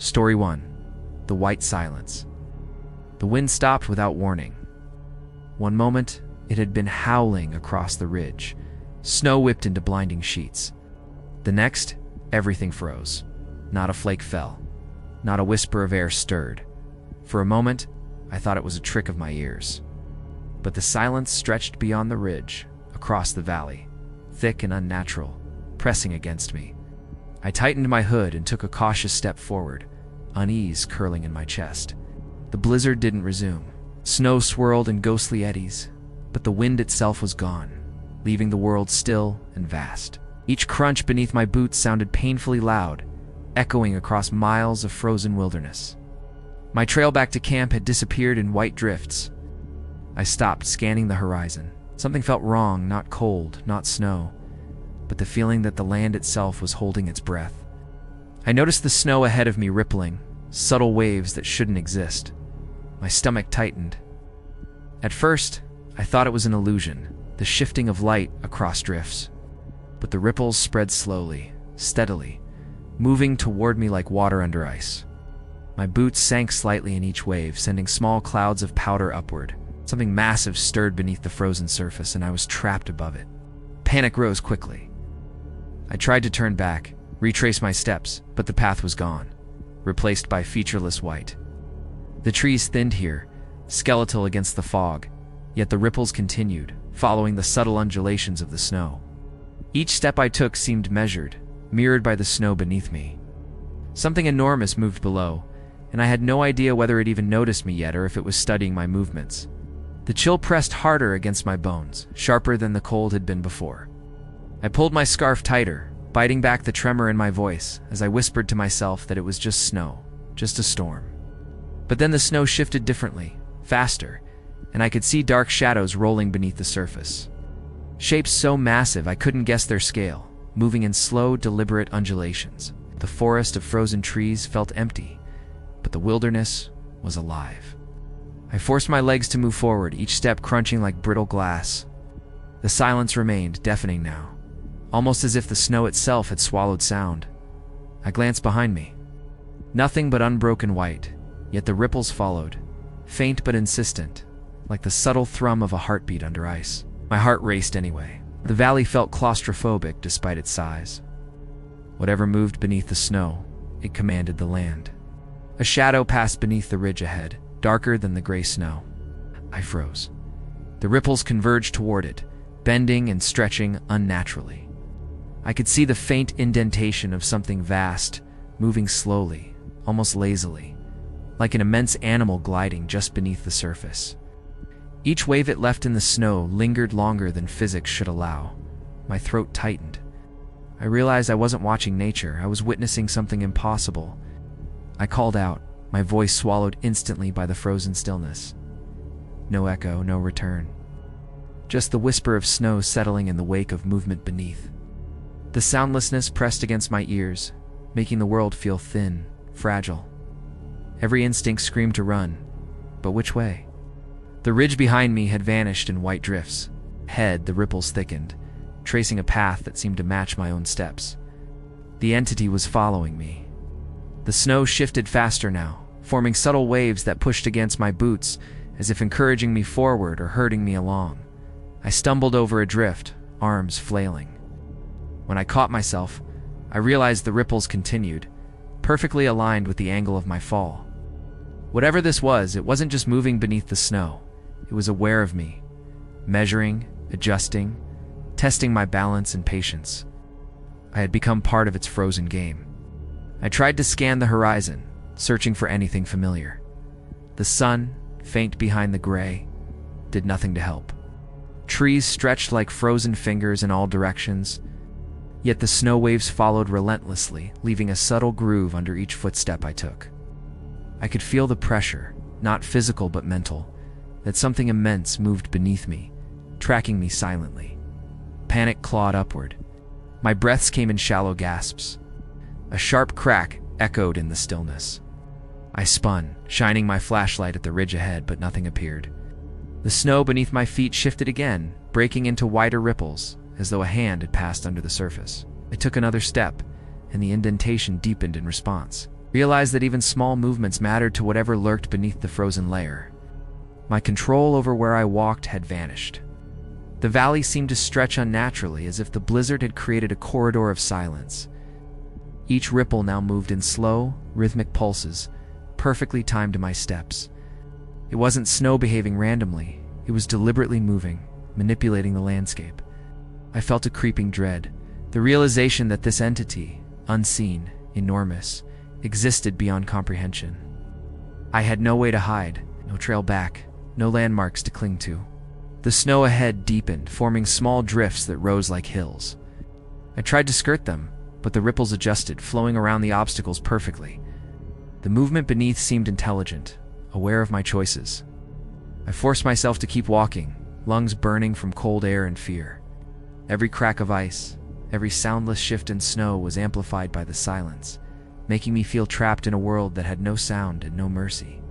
Story 1. The White Silence. The wind stopped without warning. One moment, it had been howling across the ridge. Snow whipped into blinding sheets. The next, everything froze. Not a flake fell. Not a whisper of air stirred. For a moment, I thought it was a trick of my ears. But the silence stretched beyond the ridge, across the valley, thick and unnatural, pressing against me. I tightened my hood and took a cautious step forward, unease curling in my chest. The blizzard didn't resume. Snow swirled in ghostly eddies, but the wind itself was gone, leaving the world still and vast. Each crunch beneath my boots sounded painfully loud, echoing across miles of frozen wilderness. My trail back to camp had disappeared in white drifts. I stopped, scanning the horizon. Something felt wrong, not cold, not snow, but the feeling that the land itself was holding its breath. I noticed the snow ahead of me rippling, subtle waves that shouldn't exist. My stomach tightened. At first, I thought it was an illusion, the shifting of light across drifts. But the ripples spread slowly, steadily, moving toward me like water under ice. My boots sank slightly in each wave, sending small clouds of powder upward. Something massive stirred beneath the frozen surface, and I was trapped above it. Panic rose quickly. I tried to turn back, retrace my steps, but the path was gone, replaced by featureless white. The trees thinned here, skeletal against the fog, yet the ripples continued, following the subtle undulations of the snow. Each step I took seemed measured, mirrored by the snow beneath me. Something enormous moved below, and I had no idea whether it even noticed me yet or if it was studying my movements. The chill pressed harder against my bones, sharper than the cold had been before. I pulled my scarf tighter, biting back the tremor in my voice as I whispered to myself that it was just snow, just a storm. But then the snow shifted differently, faster, and I could see dark shadows rolling beneath the surface. Shapes so massive I couldn't guess their scale, moving in slow, deliberate undulations. The forest of frozen trees felt empty, but the wilderness was alive. I forced my legs to move forward, each step crunching like brittle glass. The silence remained, deafening now, almost as if the snow itself had swallowed sound. I glanced behind me. Nothing but unbroken white, yet the ripples followed, faint but insistent, like the subtle thrum of a heartbeat under ice. My heart raced anyway. The valley felt claustrophobic despite its size. Whatever moved beneath the snow, it commanded the land. A shadow passed beneath the ridge ahead, darker than the gray snow. I froze. The ripples converged toward it, bending and stretching unnaturally. I could see the faint indentation of something vast, moving slowly, almost lazily, like an immense animal gliding just beneath the surface. Each wave it left in the snow lingered longer than physics should allow. My throat tightened. I realized I wasn't watching nature, I was witnessing something impossible. I called out, my voice swallowed instantly by the frozen stillness. No echo, no return. Just the whisper of snow settling in the wake of movement beneath. The soundlessness pressed against my ears, making the world feel thin, fragile. Every instinct screamed to run, but which way? The ridge behind me had vanished in white drifts. Ahead, the ripples thickened, tracing a path that seemed to match my own steps. The entity was following me. The snow shifted faster now, forming subtle waves that pushed against my boots, as if encouraging me forward or herding me along. I stumbled over a drift, arms flailing. When I caught myself, I realized the ripples continued, perfectly aligned with the angle of my fall. Whatever this was, it wasn't just moving beneath the snow. It was aware of me, measuring, adjusting, testing my balance and patience. I had become part of its frozen game. I tried to scan the horizon, searching for anything familiar. The sun, faint behind the gray, did nothing to help. Trees stretched like frozen fingers in all directions, yet the snow waves followed relentlessly, leaving a subtle groove under each footstep I took. I could feel the pressure, not physical but mental, that something immense moved beneath me, tracking me silently. Panic clawed upward. My breaths came in shallow gasps. A sharp crack echoed in the stillness. I spun, shining my flashlight at the ridge ahead, but nothing appeared. The snow beneath my feet shifted again, breaking into wider ripples, as though a hand had passed under the surface. I took another step, and the indentation deepened in response. realized that even small movements mattered to whatever lurked beneath the frozen layer. My control over where I walked had vanished. The valley seemed to stretch unnaturally, as if the blizzard had created a corridor of silence. Each ripple now moved in slow, rhythmic pulses, perfectly timed to my steps. It wasn't snow behaving randomly, it was deliberately moving, manipulating the landscape. I felt a creeping dread, the realization that this entity, unseen, enormous, existed beyond comprehension. I had no way to hide, no trail back, no landmarks to cling to. The snow ahead deepened, forming small drifts that rose like hills. I tried to skirt them, but the ripples adjusted, flowing around the obstacles perfectly. The movement beneath seemed intelligent, aware of my choices. I forced myself to keep walking, lungs burning from cold air and fear. Every crack of ice, every soundless shift in snow was amplified by the silence, making me feel trapped in a world that had no sound and no mercy.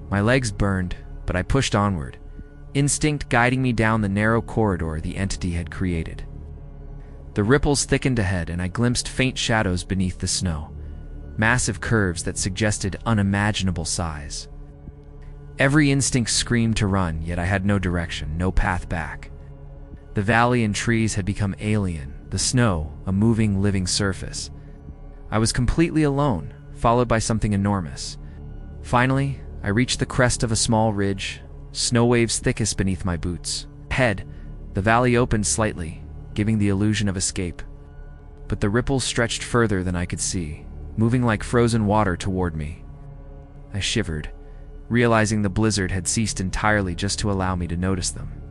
My legs burned, but I pushed onward, instinct guiding me down the narrow corridor the entity had created. The ripples thickened ahead, and I glimpsed faint shadows beneath the snow, massive curves that suggested unimaginable size. Every instinct screamed to run, yet I had no direction, no path back. The valley and trees had become alien, the snow a moving, living surface. I was completely alone, followed by something enormous. Finally, I reached the crest of a small ridge, snow waves thickest beneath my boots. Ahead, the valley opened slightly, giving the illusion of escape. But the ripples stretched further than I could see, moving like frozen water toward me. I shivered, realizing the blizzard had ceased entirely just to allow me to notice them.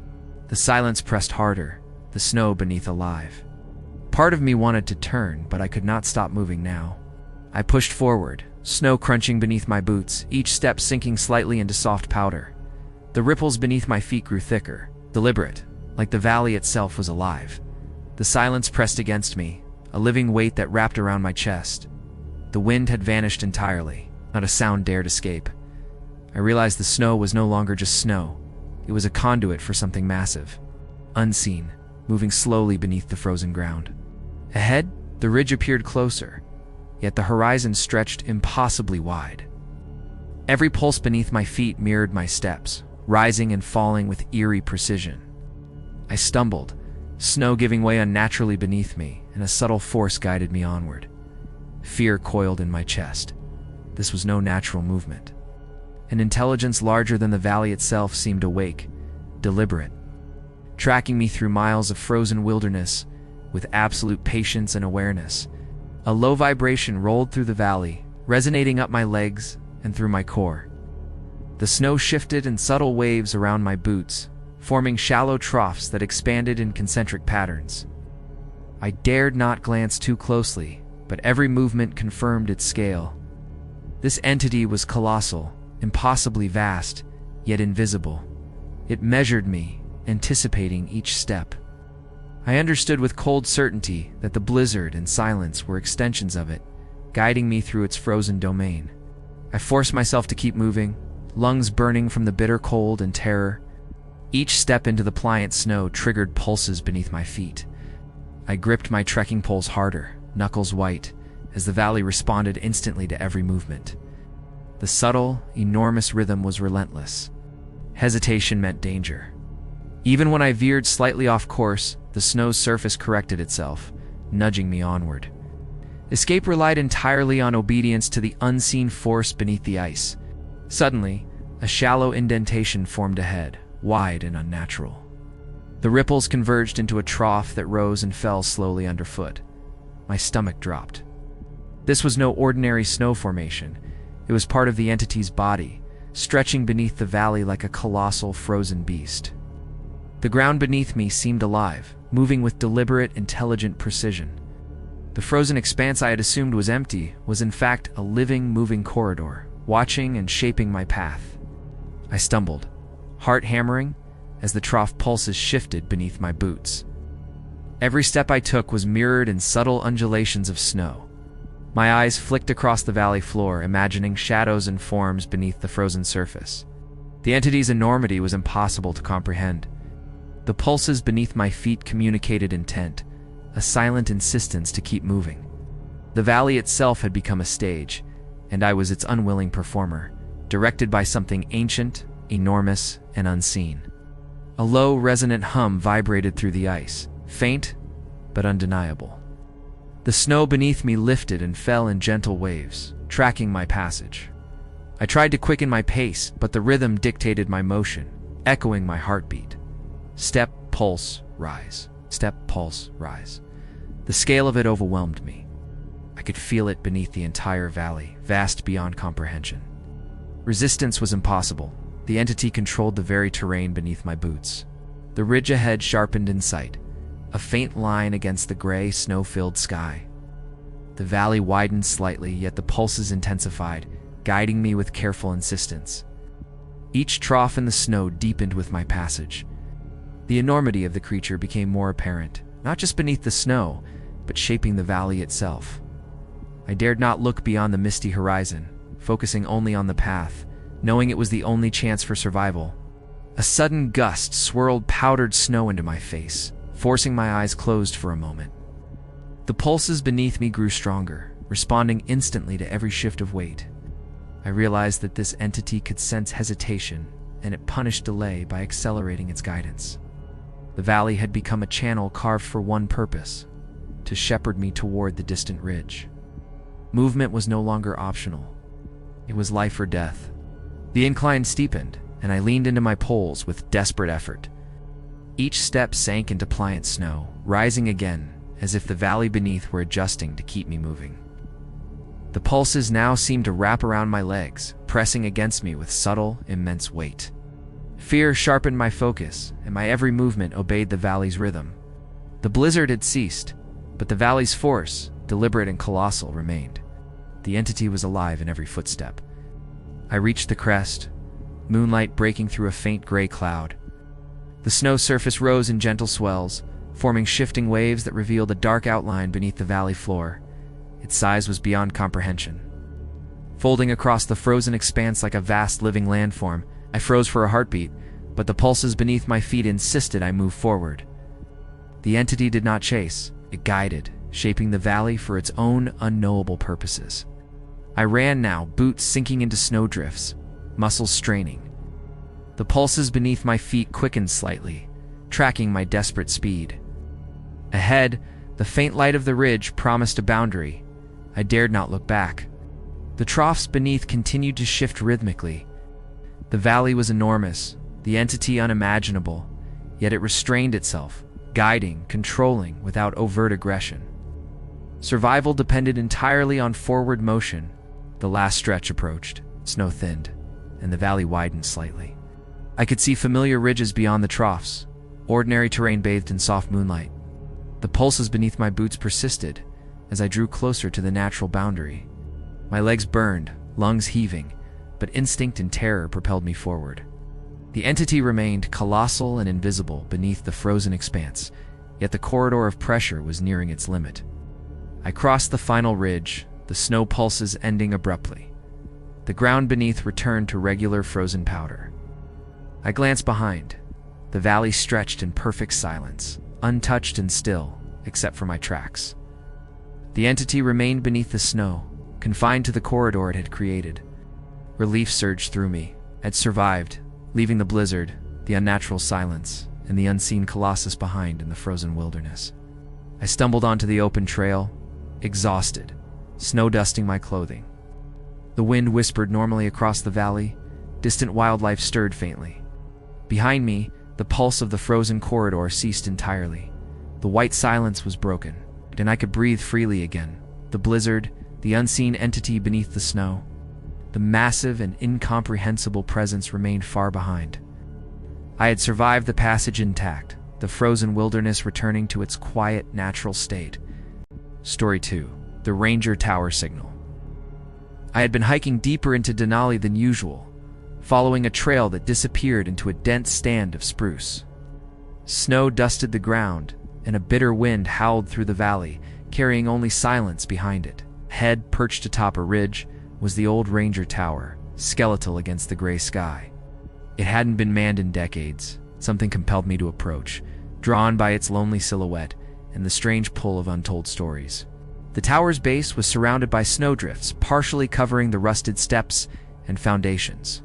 The silence pressed harder, the snow beneath alive. Part of me wanted to turn, but I could not stop moving now. I pushed forward, snow crunching beneath my boots, each step sinking slightly into soft powder. The ripples beneath my feet grew thicker, deliberate, like the valley itself was alive. The silence pressed against me, a living weight that wrapped around my chest. The wind had vanished entirely, not a sound dared escape. I realized the snow was no longer just snow. It was a conduit for something massive, unseen, moving slowly beneath the frozen ground. Ahead, the ridge appeared closer, yet the horizon stretched impossibly wide. Every pulse beneath my feet mirrored my steps, rising and falling with eerie precision. I stumbled, snow giving way unnaturally beneath me, and a subtle force guided me onward. Fear coiled in my chest. This was no natural movement. An intelligence larger than the valley itself seemed awake, deliberate, tracking me through miles of frozen wilderness with absolute patience and awareness. A low vibration rolled through the valley, resonating up my legs and through my core. The snow shifted in subtle waves around my boots, forming shallow troughs that expanded in concentric patterns. I dared not glance too closely, but every movement confirmed its scale. This entity was colossal, impossibly vast, yet invisible. It measured me, anticipating each step. I understood with cold certainty that the blizzard and silence were extensions of it, guiding me through its frozen domain. I forced myself to keep moving, lungs burning from the bitter cold and terror. Each step into the pliant snow triggered pulses beneath my feet. I gripped my trekking poles harder, knuckles white, as the valley responded instantly to every movement. The subtle, enormous rhythm was relentless. Hesitation meant danger. Even when I veered slightly off course, the snow's surface corrected itself, nudging me onward. Escape relied entirely on obedience to the unseen force beneath the ice. Suddenly, a shallow indentation formed ahead, wide and unnatural. The ripples converged into a trough that rose and fell slowly underfoot. My stomach dropped. This was no ordinary snow formation. It was part of the entity's body, stretching beneath the valley like a colossal frozen beast. The ground beneath me seemed alive, moving with deliberate, intelligent precision. The frozen expanse I had assumed was empty was in fact a living, moving corridor, watching and shaping my path. I stumbled, heart hammering, as the trough pulses shifted beneath my boots. Every step I took was mirrored in subtle undulations of snow. My eyes flicked across the valley floor, imagining shadows and forms beneath the frozen surface. The entity's enormity was impossible to comprehend. The pulses beneath my feet communicated intent, a silent insistence to keep moving. The valley itself had become a stage, and I was its unwilling performer, directed by something ancient, enormous, and unseen. A low, resonant hum vibrated through the ice, faint but undeniable. The snow beneath me lifted and fell in gentle waves, tracking my passage. I tried to quicken my pace, but the rhythm dictated my motion, echoing my heartbeat. Step, pulse, rise. Step, pulse, rise. The scale of it overwhelmed me. I could feel it beneath the entire valley, vast beyond comprehension. Resistance was impossible. The entity controlled the very terrain beneath my boots. The ridge ahead sharpened in sight, a faint line against the gray, snow-filled sky. The valley widened slightly, yet the pulses intensified, guiding me with careful insistence. Each trough in the snow deepened with my passage. The enormity of the creature became more apparent, not just beneath the snow, but shaping the valley itself. I dared not look beyond the misty horizon, focusing only on the path, knowing it was the only chance for survival. A sudden gust swirled powdered snow into my face, forcing my eyes closed for a moment. The pulses beneath me grew stronger, responding instantly to every shift of weight. I realized that this entity could sense hesitation, and it punished delay by accelerating its guidance. The valley had become a channel carved for one purpose: to shepherd me toward the distant ridge. Movement was no longer optional. It was life or death. The incline steepened, and I leaned into my poles with desperate effort. Each step sank into pliant snow, rising again, as if the valley beneath were adjusting to keep me moving. The pulses now seemed to wrap around my legs, pressing against me with subtle, immense weight. Fear sharpened my focus, and my every movement obeyed the valley's rhythm. The blizzard had ceased, but the valley's force, deliberate and colossal, remained. The entity was alive in every footstep. I reached the crest, moonlight breaking through a faint gray cloud. The snow surface rose in gentle swells, forming shifting waves that revealed a dark outline beneath the valley floor. Its size was beyond comprehension. Folding across the frozen expanse like a vast living landform, I froze for a heartbeat, but the pulses beneath my feet insisted I move forward. The entity did not chase, it guided, shaping the valley for its own unknowable purposes. I ran now, boots sinking into snowdrifts, muscles straining. The pulses beneath my feet quickened slightly, tracking my desperate speed. Ahead, the faint light of the ridge promised a boundary. I dared not look back. The troughs beneath continued to shift rhythmically. The valley was enormous, the entity unimaginable, yet it restrained itself, guiding, controlling, without overt aggression. Survival depended entirely on forward motion. The last stretch approached, snow thinned, and the valley widened slightly. I could see familiar ridges beyond the troughs, ordinary terrain bathed in soft moonlight. The pulses beneath my boots persisted as I drew closer to the natural boundary. My legs burned, lungs heaving, but instinct and terror propelled me forward. The entity remained colossal and invisible beneath the frozen expanse, yet the corridor of pressure was nearing its limit. I crossed the final ridge, the snow pulses ending abruptly. The ground beneath returned to regular frozen powder. I glanced behind. The valley stretched in perfect silence, untouched and still, except for my tracks. The entity remained beneath the snow, confined to the corridor it had created. Relief surged through me. I'd survived, leaving the blizzard, the unnatural silence, and the unseen colossus behind in the frozen wilderness. I stumbled onto the open trail, exhausted, snow dusting my clothing. The wind whispered normally across the valley, distant wildlife stirred faintly. Behind me, the pulse of the frozen corridor ceased entirely. The white silence was broken, and I could breathe freely again. The blizzard, the unseen entity beneath the snow, the massive and incomprehensible presence remained far behind. I had survived the passage intact, the frozen wilderness returning to its quiet, natural state. Story 2. The Ranger Tower Signal. I had been hiking deeper into Denali than usual, following a trail that disappeared into a dense stand of spruce. Snow dusted the ground, and a bitter wind howled through the valley, carrying only silence behind it. Ahead, perched atop a ridge, was the old Ranger Tower, skeletal against the gray sky. It hadn't been manned in decades. Something compelled me to approach, drawn by its lonely silhouette and the strange pull of untold stories. The tower's base was surrounded by snowdrifts, partially covering the rusted steps and foundations.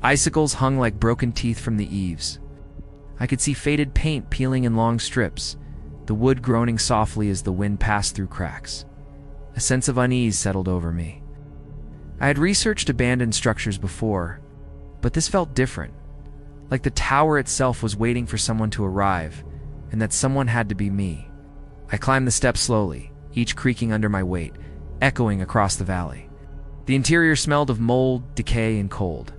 Icicles hung like broken teeth from the eaves. I could see faded paint peeling in long strips, the wood groaning softly as the wind passed through cracks. A sense of unease settled over me. I had researched abandoned structures before, but this felt different, like the tower itself was waiting for someone to arrive, and that someone had to be me. I climbed the steps slowly, each creaking under my weight, echoing across the valley. The interior smelled of mold, decay, and cold.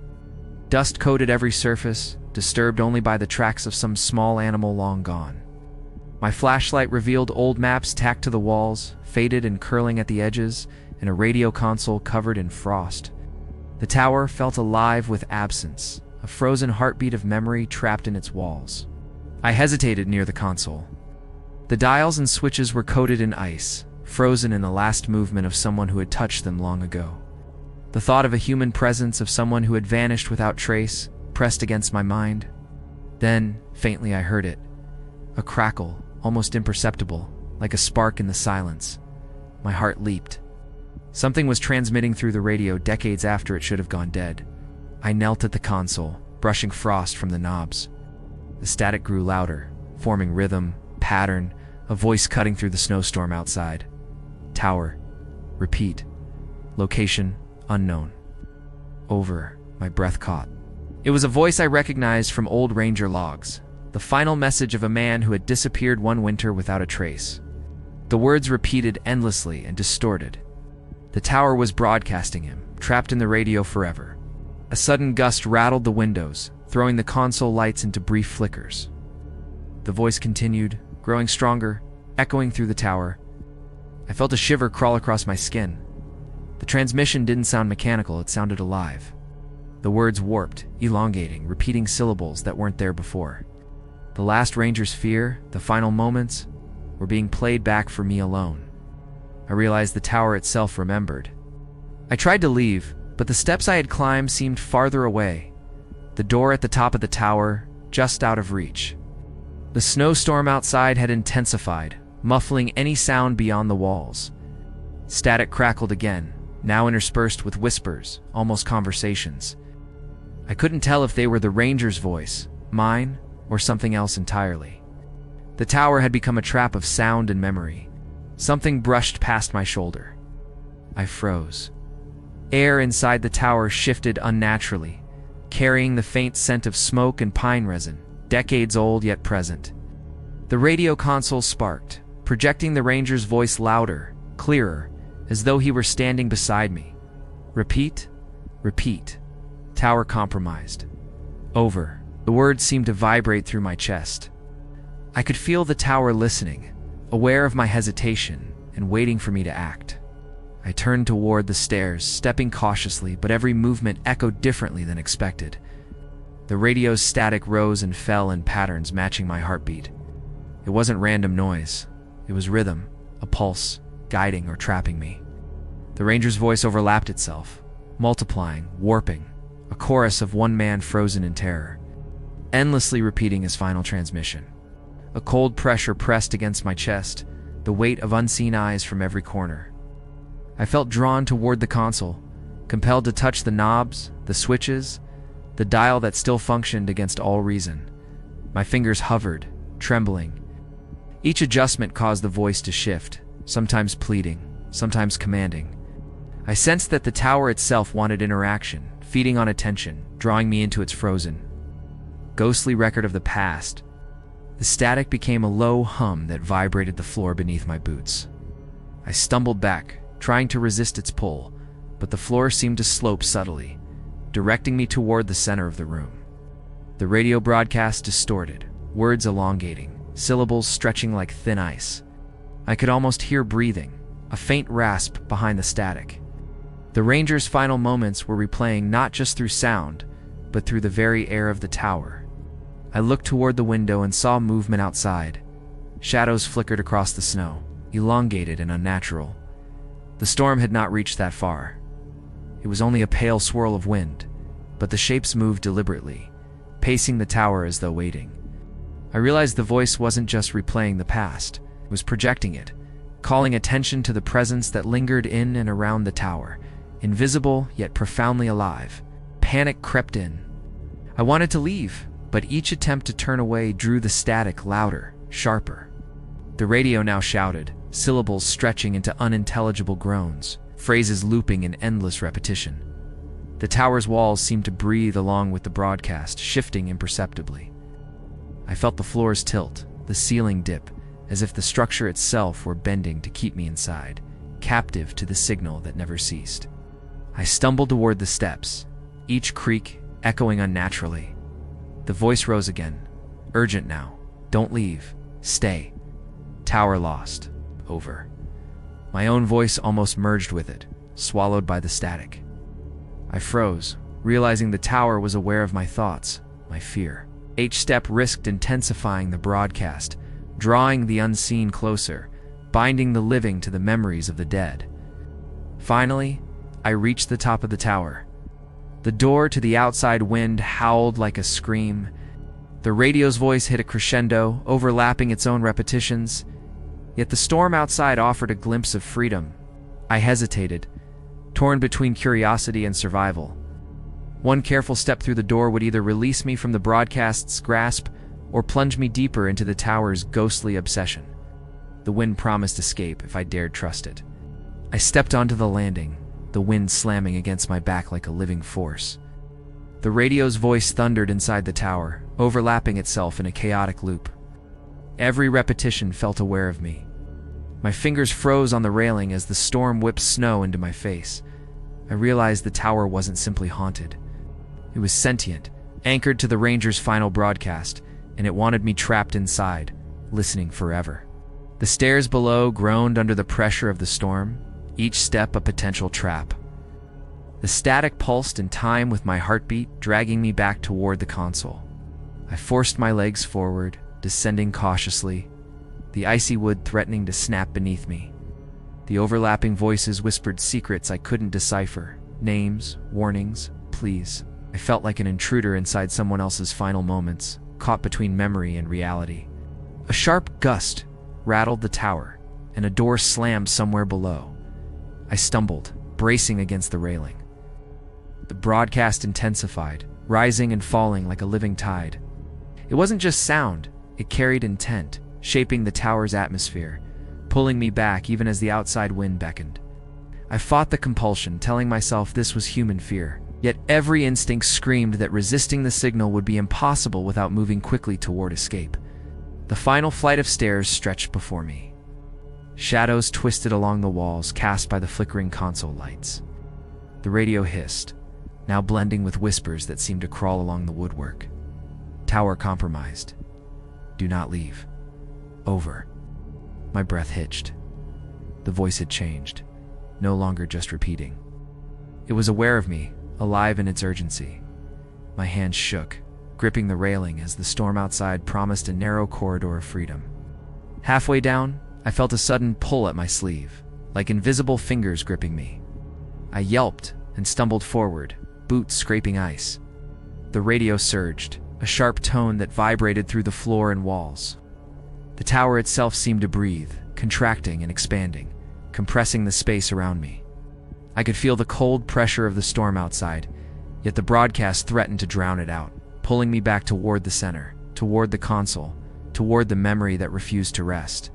Dust coated every surface, disturbed only by the tracks of some small animal long gone. My flashlight revealed old maps tacked to the walls, faded and curling at the edges, and a radio console covered in frost. The tower felt alive with absence, a frozen heartbeat of memory trapped in its walls. I hesitated near the console. The dials and switches were coated in ice, frozen in the last movement of someone who had touched them long ago. The thought of a human presence, of someone who had vanished without trace, pressed against my mind. Then, faintly, I heard it. A crackle, almost imperceptible, like a spark in the silence. My heart leaped. Something was transmitting through the radio decades after it should have gone dead. I knelt at the console, brushing frost from the knobs. The static grew louder, forming rhythm, pattern, a voice cutting through the snowstorm outside. Tower. Repeat. Location. Unknown. Over. My breath caught. It was a voice I recognized from old ranger logs, the final message of a man who had disappeared one winter without a trace. The words repeated endlessly and distorted. The tower was broadcasting him, trapped in the radio forever. A sudden gust rattled the windows, throwing the console lights into brief flickers. The voice continued, growing stronger, echoing through the tower. I felt a shiver crawl across my skin. The transmission didn't sound mechanical, it sounded alive. The words warped, elongating, repeating syllables that weren't there before. The last ranger's fear, the final moments, were being played back for me alone. I realized the tower itself remembered. I tried to leave, but the steps I had climbed seemed farther away. The door at the top of the tower, just out of reach. The snowstorm outside had intensified, muffling any sound beyond the walls. Static crackled again, now interspersed with whispers, almost conversations. I couldn't tell if they were the ranger's voice, mine, or something else entirely. The tower had become a trap of sound and memory. Something brushed past my shoulder. I froze. Air inside the tower shifted unnaturally, carrying the faint scent of smoke and pine resin, decades old yet present. The radio console sparked, projecting the ranger's voice louder, clearer, as though he were standing beside me. Repeat, repeat. Tower compromised. Over. The words seemed to vibrate through my chest. I could feel the tower listening, aware of my hesitation and waiting for me to act. I turned toward the stairs, stepping cautiously, but every movement echoed differently than expected. The radio's static rose and fell in patterns matching my heartbeat. It wasn't random noise. It was rhythm, a pulse, guiding or trapping me. The ranger's voice overlapped itself, multiplying, warping, a chorus of one man frozen in terror, endlessly repeating his final transmission. A cold pressure pressed against my chest, the weight of unseen eyes from every corner. I felt drawn toward the console, compelled to touch the knobs, the switches, the dial that still functioned against all reason. My fingers hovered, trembling. Each adjustment caused the voice to shift, sometimes pleading, sometimes commanding. I sensed that the tower itself wanted interaction, feeding on attention, drawing me into its frozen, ghostly record of the past. The static became a low hum that vibrated the floor beneath my boots. I stumbled back, trying to resist its pull, but the floor seemed to slope subtly, directing me toward the center of the room. The radio broadcast distorted, words elongating, syllables stretching like thin ice. I could almost hear breathing, a faint rasp behind the static. The ranger's final moments were replaying not just through sound, but through the very air of the tower. I looked toward the window and saw movement outside. Shadows flickered across the snow, elongated and unnatural. The storm had not reached that far. It was only a pale swirl of wind, but the shapes moved deliberately, pacing the tower as though waiting. I realized the voice wasn't just replaying the past, it was projecting it, calling attention to the presence that lingered in and around the tower, invisible yet profoundly alive. Panic crept in. I wanted to leave, but each attempt to turn away drew the static louder, sharper. The radio now shouted, syllables stretching into unintelligible groans, phrases looping in endless repetition. The tower's walls seemed to breathe along with the broadcast, shifting imperceptibly. I felt the floors tilt, the ceiling dip, as if the structure itself were bending to keep me inside, captive to the signal that never ceased. I stumbled toward the steps, each creak echoing unnaturally. The voice rose again, urgent now. Don't leave. Stay. Tower lost. Over. My own voice almost merged with it, swallowed by the static. I froze, realizing the tower was aware of my thoughts, my fear. Each step risked intensifying the broadcast, drawing the unseen closer, binding the living to the memories of the dead. Finally, I reached the top of the tower. The door to the outside wind howled like a scream. The radio's voice hit a crescendo, overlapping its own repetitions. Yet the storm outside offered a glimpse of freedom. I hesitated, torn between curiosity and survival. One careful step through the door would either release me from the broadcast's grasp or plunge me deeper into the tower's ghostly obsession. The wind promised escape if I dared trust it. I stepped onto the landing, the wind slamming against my back like a living force. The radio's voice thundered inside the tower, overlapping itself in a chaotic loop. Every repetition felt aware of me. My fingers froze on the railing as the storm whipped snow into my face. I realized the tower wasn't simply haunted. It was sentient, anchored to the Ranger's final broadcast, and it wanted me trapped inside, listening forever. The stairs below groaned under the pressure of the storm, each step a potential trap. The static pulsed in time with my heartbeat, dragging me back toward the console. I forced my legs forward, descending cautiously, the icy wood threatening to snap beneath me. The overlapping voices whispered secrets I couldn't decipher, names, warnings, pleas. I felt like an intruder inside someone else's final moments, caught between memory and reality. A sharp gust rattled the tower, and a door slammed somewhere below. I stumbled, bracing against the railing. The broadcast intensified, rising and falling like a living tide. It wasn't just sound, it carried intent, shaping the tower's atmosphere, pulling me back even as the outside wind beckoned. I fought the compulsion, telling myself this was human fear, yet every instinct screamed that resisting the signal would be impossible without moving quickly toward escape. The final flight of stairs stretched before me. Shadows twisted along the walls, cast by the flickering console lights. The radio hissed, now blending with whispers that seemed to crawl along the woodwork. Tower compromised. Do not leave. Over. My breath hitched. The voice had changed, no longer just repeating. It was aware of me, alive in its urgency. My hands shook, gripping the railing as the storm outside promised a narrow corridor of freedom. Halfway down, I felt a sudden pull at my sleeve, like invisible fingers gripping me. I yelped and stumbled forward, boots scraping ice. The radio surged, a sharp tone that vibrated through the floor and walls. The tower itself seemed to breathe, contracting and expanding, compressing the space around me. I could feel the cold pressure of the storm outside, yet the broadcast threatened to drown it out, pulling me back toward the center, toward the console, toward the memory that refused to rest.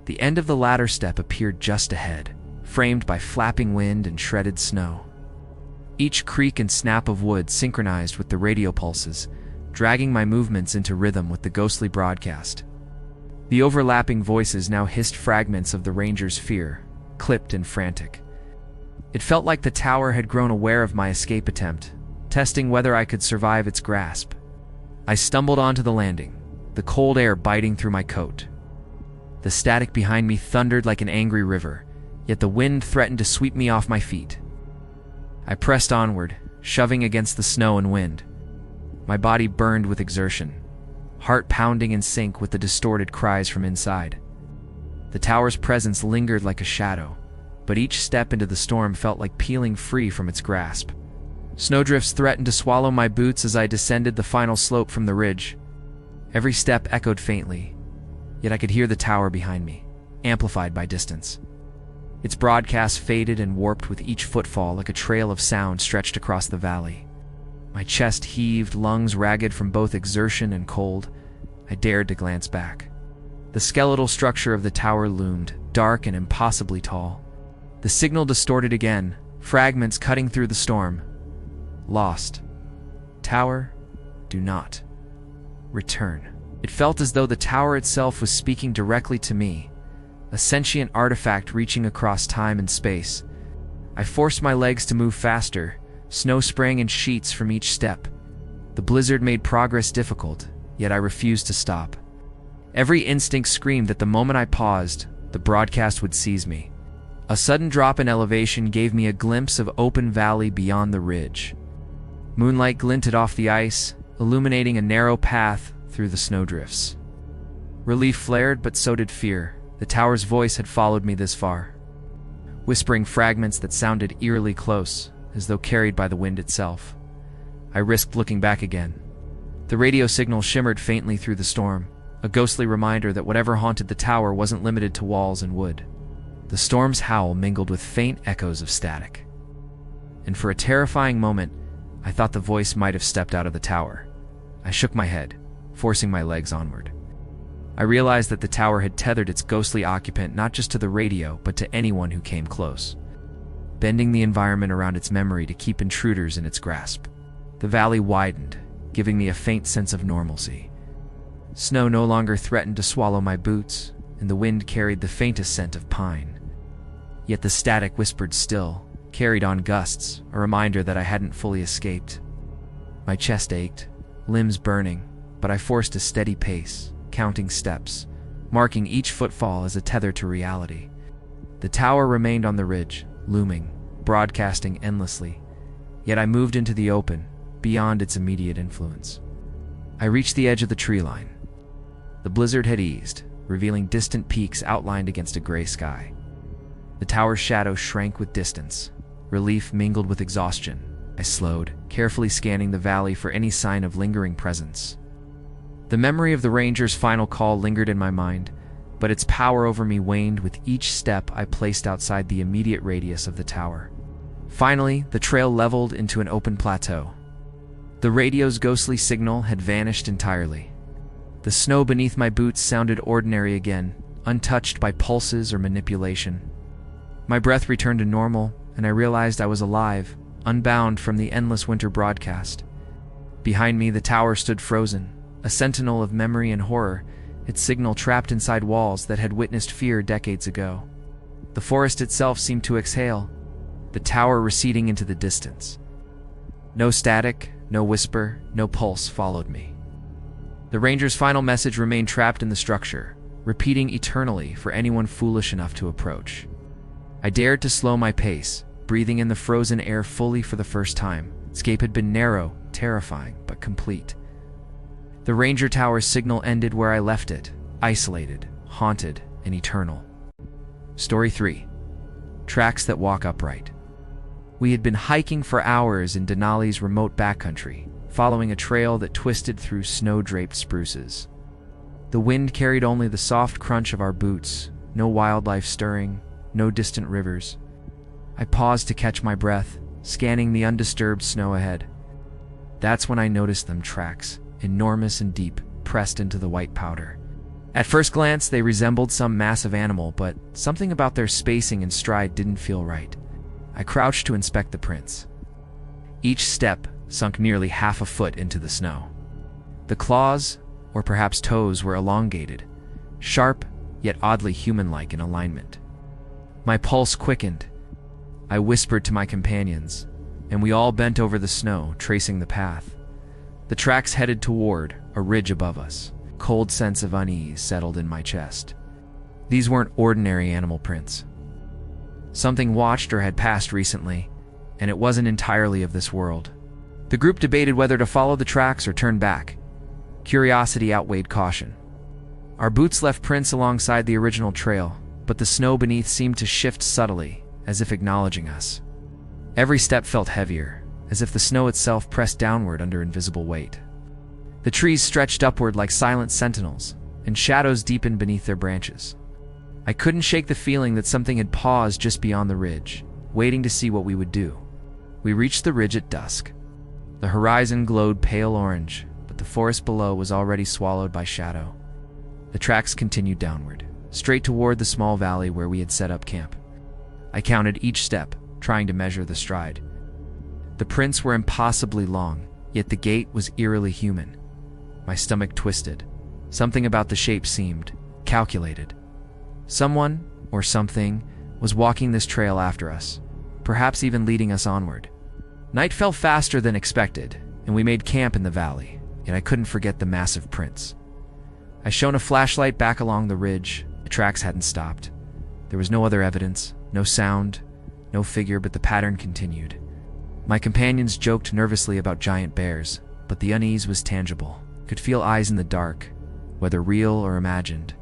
The end of the ladder step appeared just ahead, framed by flapping wind and shredded snow. Each creak and snap of wood synchronized with the radio pulses, dragging my movements into rhythm with the ghostly broadcast. The overlapping voices now hissed fragments of the Ranger's fear, clipped and frantic. It felt like the tower had grown aware of my escape attempt, testing whether I could survive its grasp. I stumbled onto the landing, the cold air biting through my coat. The static behind me thundered like an angry river, yet the wind threatened to sweep me off my feet. I pressed onward, shoving against the snow and wind. My body burned with exertion, heart pounding in sync with the distorted cries from inside. The tower's presence lingered like a shadow, but each step into the storm felt like peeling free from its grasp. Snowdrifts threatened to swallow my boots as I descended the final slope from the ridge. Every step echoed faintly, yet I could hear the tower behind me, amplified by distance. Its broadcast faded and warped with each footfall like a trail of sound stretched across the valley. My chest heaved, lungs ragged from both exertion and cold. I dared to glance back. The skeletal structure of the tower loomed, dark and impossibly tall. The signal distorted again, fragments cutting through the storm. Lost. Tower, do not return. It felt as though the tower itself was speaking directly to me, a sentient artifact reaching across time and space. I forced my legs to move faster, snow spraying in sheets from each step. The blizzard made progress difficult, yet I refused to stop. Every instinct screamed that the moment I paused, the broadcast would seize me. A sudden drop in elevation gave me a glimpse of open valley beyond the ridge. Moonlight glinted off the ice, illuminating a narrow path through the snowdrifts. Relief flared, but so did fear. The tower's voice had followed me this far, whispering fragments that sounded eerily close, as though carried by the wind itself. I risked looking back again. The radio signal shimmered faintly through the storm, a ghostly reminder that whatever haunted the tower wasn't limited to walls and wood. The storm's howl mingled with faint echoes of static. And for a terrifying moment, I thought the voice might have stepped out of the tower. I shook my head, forcing my legs onward. I realized that the tower had tethered its ghostly occupant not just to the radio, but to anyone who came close, bending the environment around its memory to keep intruders in its grasp. The valley widened, giving me a faint sense of normalcy. Snow no longer threatened to swallow my boots, and the wind carried the faintest scent of pine. Yet the static whispered still, carried on gusts, a reminder that I hadn't fully escaped. My chest ached, limbs burning, but I forced a steady pace, counting steps, marking each footfall as a tether to reality. The tower remained on the ridge, looming, broadcasting endlessly, yet I moved into the open, beyond its immediate influence. I reached the edge of the tree line. The blizzard had eased, revealing distant peaks outlined against a gray sky. The tower's shadow shrank with distance. Relief mingled with exhaustion. I slowed, carefully scanning the valley for any sign of lingering presence. The memory of the ranger's final call lingered in my mind, but its power over me waned with each step I placed outside the immediate radius of the tower. Finally, the trail leveled into an open plateau. The radio's ghostly signal had vanished entirely. The snow beneath my boots sounded ordinary again, untouched by pulses or manipulation. My breath returned to normal, and I realized I was alive, unbound from the endless winter broadcast. Behind me, the tower stood frozen, a sentinel of memory and horror, its signal trapped inside walls that had witnessed fear decades ago. The forest itself seemed to exhale, the tower receding into the distance. No static, no whisper, no pulse followed me. The ranger's final message remained trapped in the structure, repeating eternally for anyone foolish enough to approach. I dared to slow my pace, breathing in the frozen air fully for the first time. Escape had been narrow, terrifying, but complete. The ranger tower's signal ended where I left it, isolated, haunted, and eternal. Story 3. Tracks that walk upright. We had been hiking for hours in Denali's remote backcountry, following a trail that twisted through snow-draped spruces. The wind carried only the soft crunch of our boots, no wildlife stirring, no distant rivers. I paused to catch my breath, scanning the undisturbed snow ahead. That's when I noticed them tracks, enormous and deep, pressed into the white powder. At first glance, they resembled some massive animal, but something about their spacing and stride didn't feel right. I crouched to inspect the prints. Each step sunk nearly half a foot into the snow. The claws, or perhaps toes, were elongated, sharp, yet oddly human-like in alignment. My pulse quickened. I whispered to my companions, and we all bent over the snow, tracing the path. The tracks headed toward a ridge above us. Cold sense of unease settled in my chest. These weren't ordinary animal prints. Something watched or had passed recently, and it wasn't entirely of this world. The group debated whether to follow the tracks or turn back. Curiosity outweighed caution. Our boots left prints alongside the original trail, but the snow beneath seemed to shift subtly, as if acknowledging us. Every step felt heavier, as if the snow itself pressed downward under invisible weight. The trees stretched upward like silent sentinels, and shadows deepened beneath their branches. I couldn't shake the feeling that something had paused just beyond the ridge, waiting to see what we would do. We reached the ridge at dusk. The horizon glowed pale orange, but the forest below was already swallowed by shadow. The tracks continued downward, straight toward the small valley where we had set up camp. I counted each step, trying to measure the stride. The prints were impossibly long, yet the gait was eerily human. My stomach twisted. Something about the shape seemed calculated. Someone, or something, was walking this trail after us, perhaps even leading us onward. Night fell faster than expected, and we made camp in the valley, yet I couldn't forget the massive prints. I shone a flashlight back along the ridge. The tracks hadn't stopped. There was no other evidence, no sound, no figure, but the pattern continued. My companions joked nervously about giant bears, but the unease was tangible. Could feel eyes in the dark, whether real or imagined.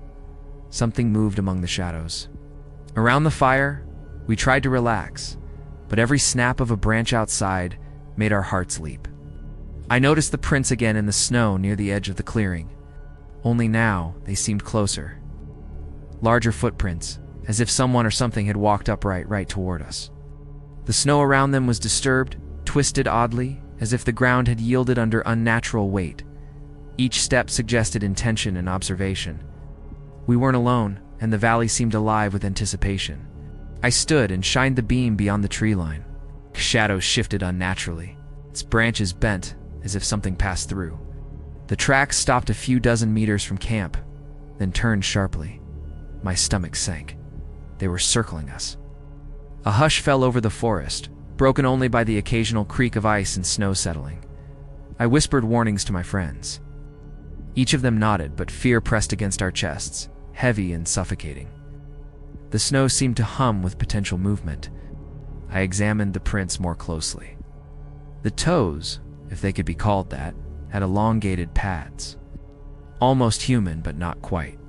Something moved among the shadows. Around the fire, we tried to relax, but every snap of a branch outside made our hearts leap. I noticed the prints again in the snow near the edge of the clearing. Only now, they seemed closer. Larger footprints, as if someone or something had walked upright right toward us. The snow around them was disturbed, twisted oddly, as if the ground had yielded under unnatural weight. Each step suggested intention and observation. We weren't alone, and the valley seemed alive with anticipation. I stood and shined the beam beyond the tree line. Shadows shifted unnaturally. Its branches bent, as if something passed through. The tracks stopped a few dozen meters from camp, then turned sharply. My stomach sank. They were circling us. A hush fell over the forest, broken only by the occasional creak of ice and snow settling. I whispered warnings to my friends. Each of them nodded, but fear pressed against our chests, heavy and suffocating. The snow seemed to hum with potential movement. I examined the prints more closely. The toes, if they could be called that, had elongated pads. Almost human, but not quite.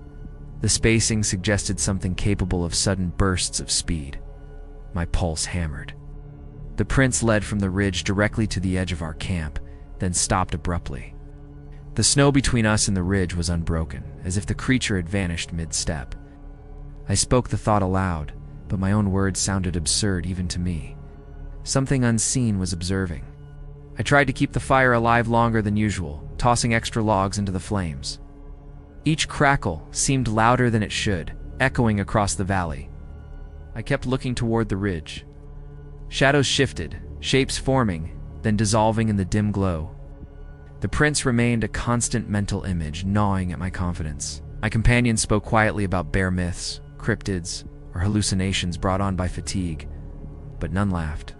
The spacing suggested something capable of sudden bursts of speed. My pulse hammered. The prints led from the ridge directly to the edge of our camp, then stopped abruptly. The snow between us and the ridge was unbroken, as if the creature had vanished mid-step. I spoke the thought aloud, but my own words sounded absurd even to me. Something unseen was observing. I tried to keep the fire alive longer than usual, tossing extra logs into the flames. Each crackle seemed louder than it should, echoing across the valley. I kept looking toward the ridge. Shadows shifted, shapes forming, then dissolving in the dim glow. The prints remained a constant mental image, gnawing at my confidence. My companions spoke quietly about bear myths, cryptids, or hallucinations brought on by fatigue, but none laughed.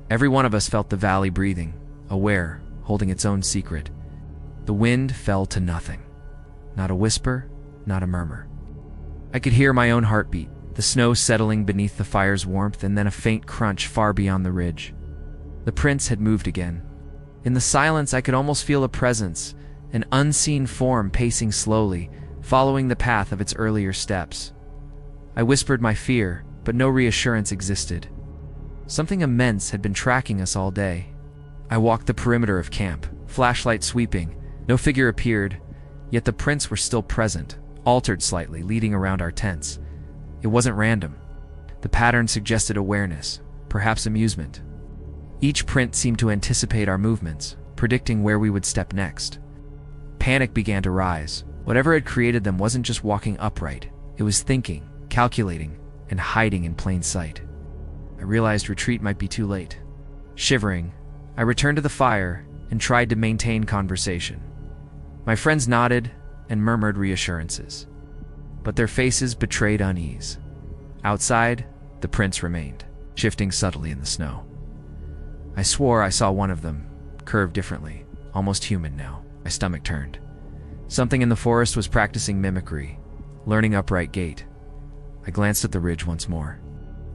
Every one of us felt the valley breathing, aware, holding its own secret. The wind fell to nothing. Not a whisper, not a murmur. I could hear my own heartbeat, the snow settling beneath the fire's warmth, and then a faint crunch far beyond the ridge. The prints had moved again. In the silence, I could almost feel a presence, an unseen form pacing slowly, following the path of its earlier steps. I whispered my fear, but no reassurance existed. Something immense had been tracking us all day. I walked the perimeter of camp, flashlight sweeping. No figure appeared, yet the prints were still present, altered slightly, leading around our tents. It wasn't random. The pattern suggested awareness, perhaps amusement. Each print seemed to anticipate our movements, predicting where we would step next. Panic began to rise. Whatever had created them wasn't just walking upright. It was thinking, calculating, and hiding in plain sight. I realized retreat might be too late. Shivering, I returned to the fire and tried to maintain conversation. My friends nodded and murmured reassurances, but their faces betrayed unease. Outside, the prints remained, shifting subtly in the snow. I swore I saw one of them, curved differently, almost human now. My stomach turned. Something in the forest was practicing mimicry, learning upright gait. I glanced at the ridge once more.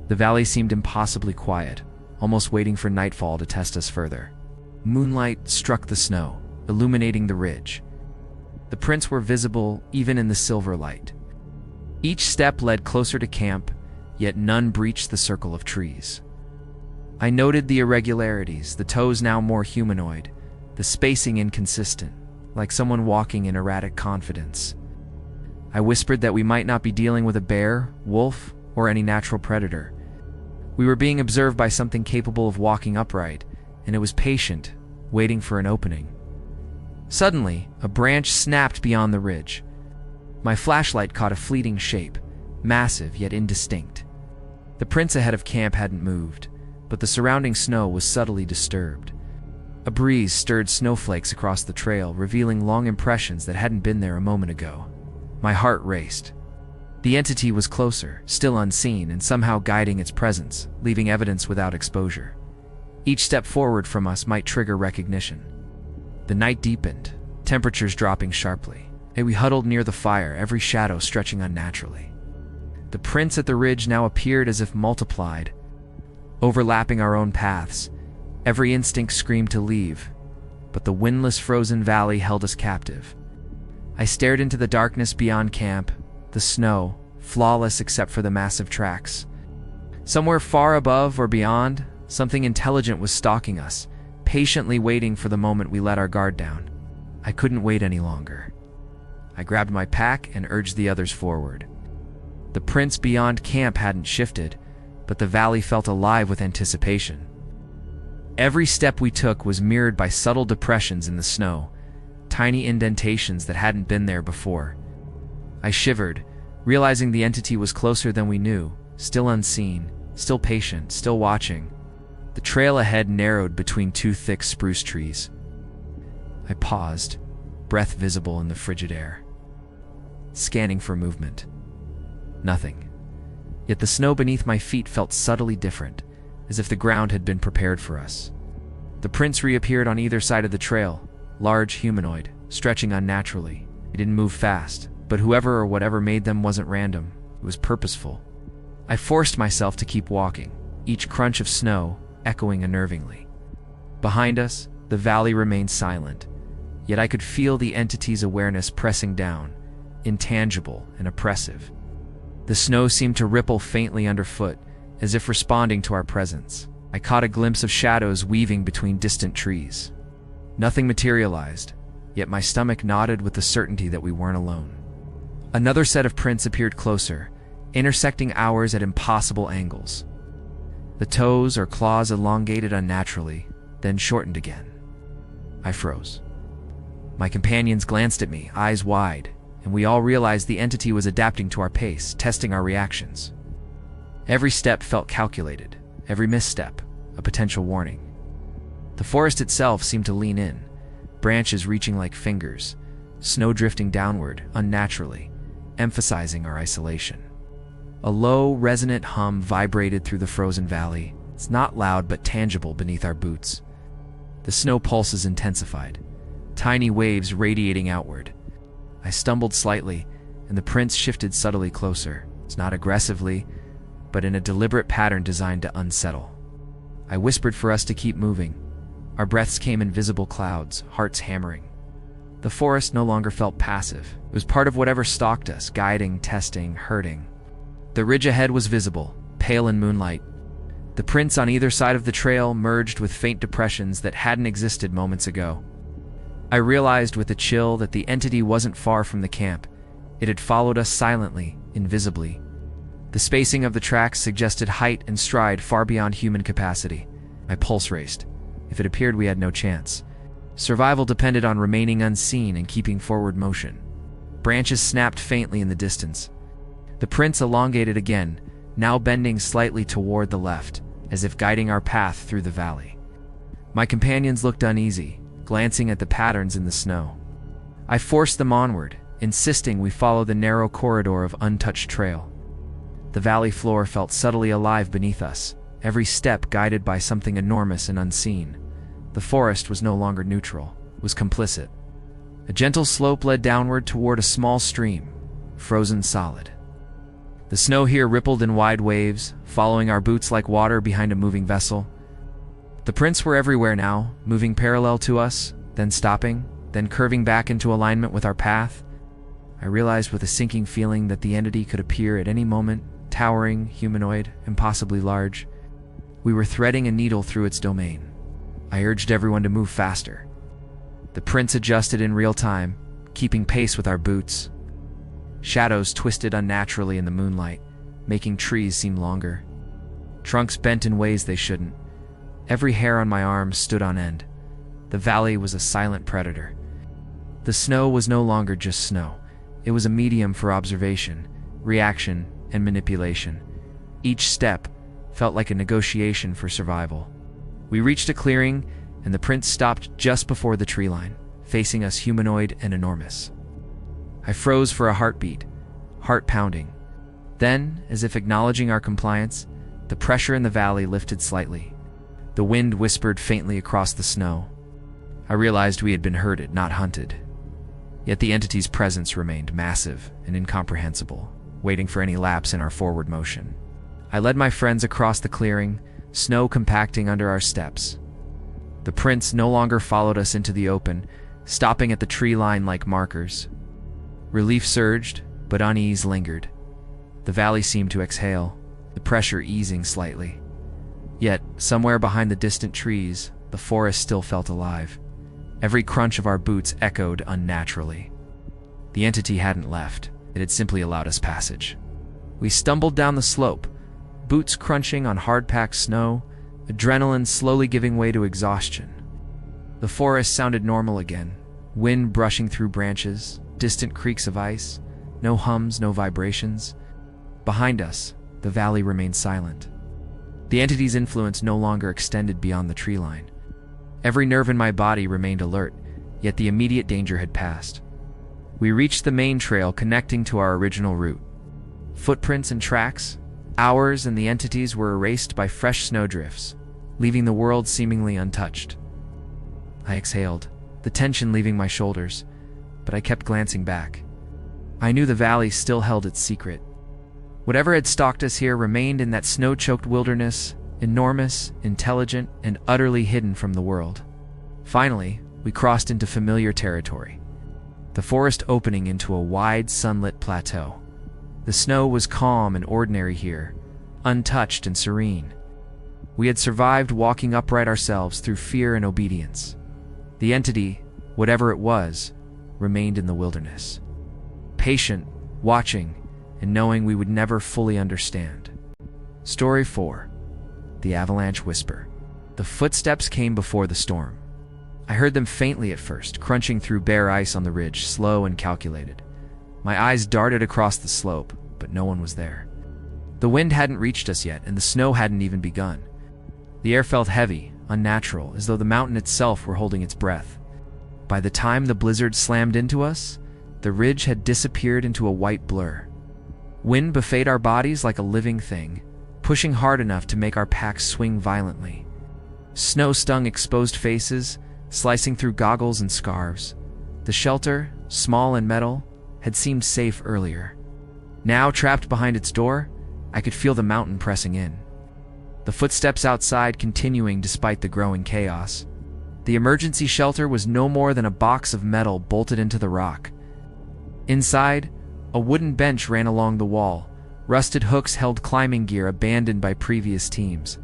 The valley seemed impossibly quiet, almost waiting for nightfall to test us further. Moonlight struck the snow, illuminating the ridge. The prints were visible even in the silver light. Each step led closer to camp, yet none breached the circle of trees. I noted the irregularities, the toes now more humanoid, the spacing inconsistent, like someone walking in erratic confidence. I whispered that we might not be dealing with a bear, wolf, or any natural predator. We were being observed by something capable of walking upright, and it was patient, waiting for an opening. Suddenly, a branch snapped beyond the ridge. My flashlight caught a fleeting shape, massive yet indistinct. The prints ahead of camp hadn't moved, but the surrounding snow was subtly disturbed. A breeze stirred snowflakes across the trail, revealing long impressions that hadn't been there a moment ago. My heart raced. The entity was closer, still unseen, and somehow guiding its presence, leaving evidence without exposure. Each step forward from us might trigger recognition. The night deepened, temperatures dropping sharply, and we huddled near the fire, every shadow stretching unnaturally. The prints at the ridge now appeared as if multiplied, overlapping our own paths. Every instinct screamed to leave, but the windless frozen valley held us captive. I stared into the darkness beyond camp, the snow, flawless except for the massive tracks. Somewhere far above or beyond, something intelligent was stalking us, patiently waiting for the moment we let our guard down. I couldn't wait any longer. I grabbed my pack and urged the others forward. The prints beyond camp hadn't shifted, but the valley felt alive with anticipation. Every step we took was mirrored by subtle depressions in the snow, tiny indentations that hadn't been there before. I shivered, realizing the entity was closer than we knew, still unseen, still patient, still watching. The trail ahead narrowed between two thick spruce trees. I paused, breath visible in the frigid air, scanning for movement. Nothing. Yet the snow beneath my feet felt subtly different, as if the ground had been prepared for us. The prints reappeared on either side of the trail, large, humanoid, stretching unnaturally. They didn't move fast, but whoever or whatever made them wasn't random. It was purposeful. I forced myself to keep walking, each crunch of snow echoing unnervingly. Behind us, the valley remained silent, yet I could feel the entity's awareness pressing down, intangible and oppressive. The snow seemed to ripple faintly underfoot, as if responding to our presence. I caught a glimpse of shadows weaving between distant trees. Nothing materialized, yet my stomach nodded with the certainty that we weren't alone. Another set of prints appeared closer, intersecting ours at impossible angles. The toes or claws elongated unnaturally, then shortened again. I froze. My companions glanced at me, eyes wide, and we all realized the entity was adapting to our pace, testing our reactions. Every step felt calculated, every misstep a potential warning. The forest itself seemed to lean in, branches reaching like fingers, snow drifting downward unnaturally, emphasizing our isolation. A low, resonant hum vibrated through the frozen valley. It's not loud but tangible beneath our boots. The snow pulses intensified, tiny waves radiating outward. I stumbled slightly, and the prints shifted subtly closer. It's not aggressively, but in a deliberate pattern designed to unsettle. I whispered for us to keep moving. Our breaths came in visible clouds, hearts hammering. The forest no longer felt passive. It was part of whatever stalked us, guiding, testing, hurting. The ridge ahead was visible, pale in moonlight. The prints on either side of the trail merged with faint depressions that hadn't existed moments ago. I realized with a chill that the entity wasn't far from the camp. It had followed us silently, invisibly. The spacing of the tracks suggested height and stride far beyond human capacity. My pulse raced. If it appeared we had no chance. Survival depended on remaining unseen and keeping forward motion. Branches snapped faintly in the distance. The prints elongated again, now bending slightly toward the left, as if guiding our path through the valley. My companions looked uneasy, glancing at the patterns in the snow. I forced them onward, insisting we follow the narrow corridor of untouched trail. The valley floor felt subtly alive beneath us, every step guided by something enormous and unseen. The forest was no longer neutral, it was complicit. A gentle slope led downward toward a small stream, frozen solid. The snow here rippled in wide waves, following our boots like water behind a moving vessel. The prints were everywhere now, moving parallel to us, then stopping, then curving back into alignment with our path. I realized with a sinking feeling that the entity could appear at any moment, towering, humanoid, impossibly large. We were threading a needle through its domain. I urged everyone to move faster. The prints adjusted in real time, keeping pace with our boots. Shadows twisted unnaturally in the moonlight, making trees seem longer. Trunks bent in ways they shouldn't. Every hair on my arms stood on end. The valley was a silent predator. The snow was no longer just snow. It was a medium for observation, reaction, and manipulation. Each step felt like a negotiation for survival. We reached a clearing, and the prince stopped just before the tree line, facing us humanoid and enormous. I froze for a heartbeat, heart pounding. Then, as if acknowledging our compliance, the pressure in the valley lifted slightly. The wind whispered faintly across the snow. I realized we had been herded, not hunted. Yet the entity's presence remained massive and incomprehensible, waiting for any lapse in our forward motion. I led my friends across the clearing, snow compacting under our steps. The prince no longer followed us into the open, stopping at the tree line like markers. Relief surged, but unease lingered. The valley seemed to exhale, the pressure easing slightly. Yet, somewhere behind the distant trees, the forest still felt alive. Every crunch of our boots echoed unnaturally. The entity hadn't left. It had simply allowed us passage. We stumbled down the slope, boots crunching on hard-packed snow, adrenaline slowly giving way to exhaustion. The forest sounded normal again, wind brushing through branches, distant creaks of ice, no hums, no vibrations. Behind us, the valley remained silent. The entity's influence no longer extended beyond the tree line. Every nerve in my body remained alert, yet the immediate danger had passed. We reached the main trail connecting to our original route. Footprints and tracks, ours and the entities were erased by fresh snowdrifts, leaving the world seemingly untouched. I exhaled, the tension leaving my shoulders, but I kept glancing back. I knew the valley still held its secret. Whatever had stalked us here remained in that snow-choked wilderness, enormous, intelligent, and utterly hidden from the world. Finally, we crossed into familiar territory, the forest opening into a wide, sunlit plateau. The snow was calm and ordinary here, untouched and serene. We had survived walking upright ourselves through fear and obedience. The entity, whatever it was, remained in the wilderness, patient, watching, and knowing we would never fully understand. Story 4. The Avalanche Whisper. The footsteps came before the storm. I heard them faintly at first, crunching through bare ice on the ridge, slow and calculated. My eyes darted across the slope, but no one was there. The wind hadn't reached us yet, and the snow hadn't even begun. The air felt heavy, unnatural, as though the mountain itself were holding its breath. By the time the blizzard slammed into us, the ridge had disappeared into a white blur. Wind buffeted our bodies like a living thing, pushing hard enough to make our packs swing violently. Snow stung exposed faces, slicing through goggles and scarves. The shelter, small and metal, had seemed safe earlier. Now, trapped behind its door, I could feel the mountain pressing in. The footsteps outside continuing despite the growing chaos. The emergency shelter was no more than a box of metal bolted into the rock. Inside, a wooden bench ran along the wall. Rusted hooks held climbing gear abandoned by previous teams.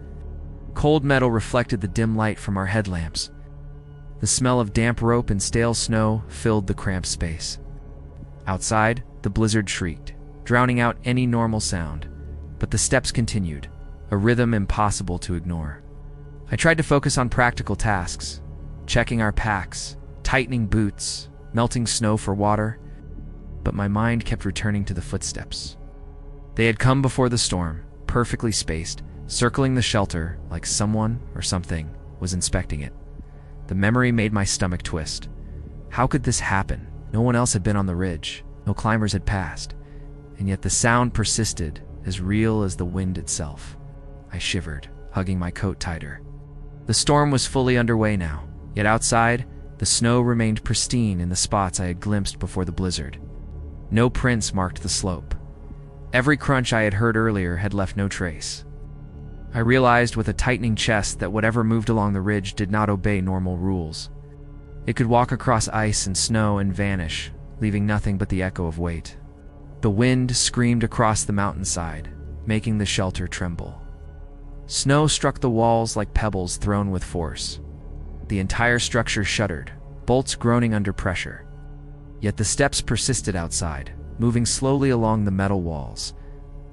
Cold metal reflected the dim light from our headlamps. The smell of damp rope and stale snow filled the cramped space. Outside, the blizzard shrieked, drowning out any normal sound. But the steps continued, a rhythm impossible to ignore. I tried to focus on practical tasks, checking our packs, tightening boots, melting snow for water, but my mind kept returning to the footsteps. They had come before the storm, perfectly spaced, circling the shelter like someone or something was inspecting it. The memory made my stomach twist. How could this happen? No one else had been on the ridge, no climbers had passed, and yet the sound persisted, as real as the wind itself. I shivered, hugging my coat tighter. The storm was fully underway now, yet outside, the snow remained pristine in the spots I had glimpsed before the blizzard. No prints marked the slope. Every crunch I had heard earlier had left no trace. I realized with a tightening chest that whatever moved along the ridge did not obey normal rules. It could walk across ice and snow and vanish, leaving nothing but the echo of weight. The wind screamed across the mountainside, making the shelter tremble. Snow struck the walls like pebbles thrown with force. The entire structure shuddered, bolts groaning under pressure. Yet the steps persisted outside, moving slowly along the metal walls.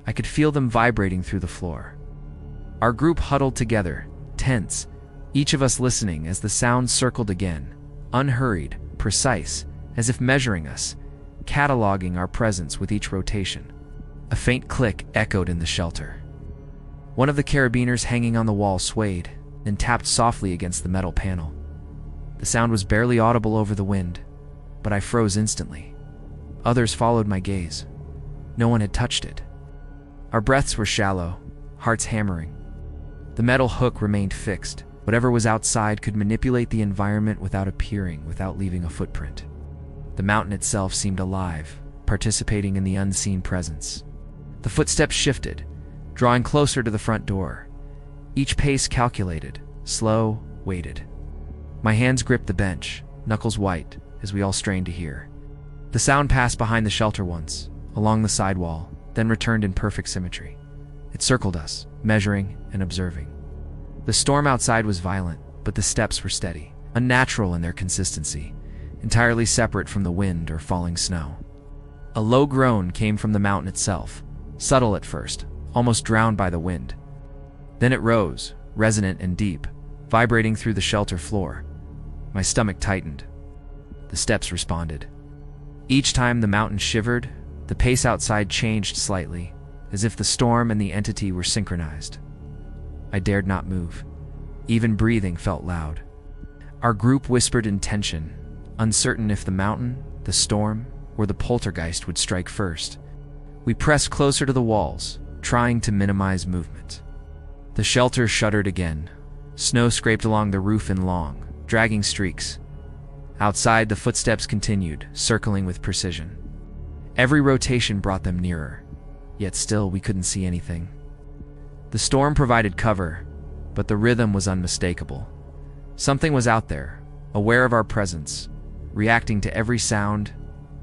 I could feel them vibrating through the floor. Our group huddled together, tense, each of us listening as the sound circled again, unhurried, precise, as if measuring us, cataloging our presence with each rotation. A faint click echoed in the shelter. One of the carabiners hanging on the wall swayed, then tapped softly against the metal panel. The sound was barely audible over the wind, but I froze instantly. Others followed my gaze. No one had touched it. Our breaths were shallow, hearts hammering. The metal hook remained fixed. Whatever was outside could manipulate the environment without appearing, without leaving a footprint. The mountain itself seemed alive, participating in the unseen presence. The footsteps shifted, drawing closer to the front door. Each pace calculated, slow, weighted. My hands gripped the bench, knuckles white, as we all strained to hear. The sound passed behind the shelter once, along the sidewall, then returned in perfect symmetry. It circled us, measuring and observing. The storm outside was violent, but the steps were steady, unnatural in their consistency, entirely separate from the wind or falling snow. A low groan came from the mountain itself, subtle at first, almost drowned by the wind. Then it rose, resonant and deep, vibrating through the shelter floor. My stomach tightened. The steps responded. Each time the mountain shivered, the pace outside changed slightly, as if the storm and the entity were synchronized. I dared not move. Even breathing felt loud. Our group whispered in tension, uncertain if the mountain, the storm, or the poltergeist would strike first. We pressed closer to the walls, trying to minimize movement. The shelter shuddered again. Snow scraped along the roof in long, dragging streaks. Outside, the footsteps continued, circling with precision. Every rotation brought them nearer, yet still we couldn't see anything. The storm provided cover, but the rhythm was unmistakable. Something was out there, aware of our presence, reacting to every sound,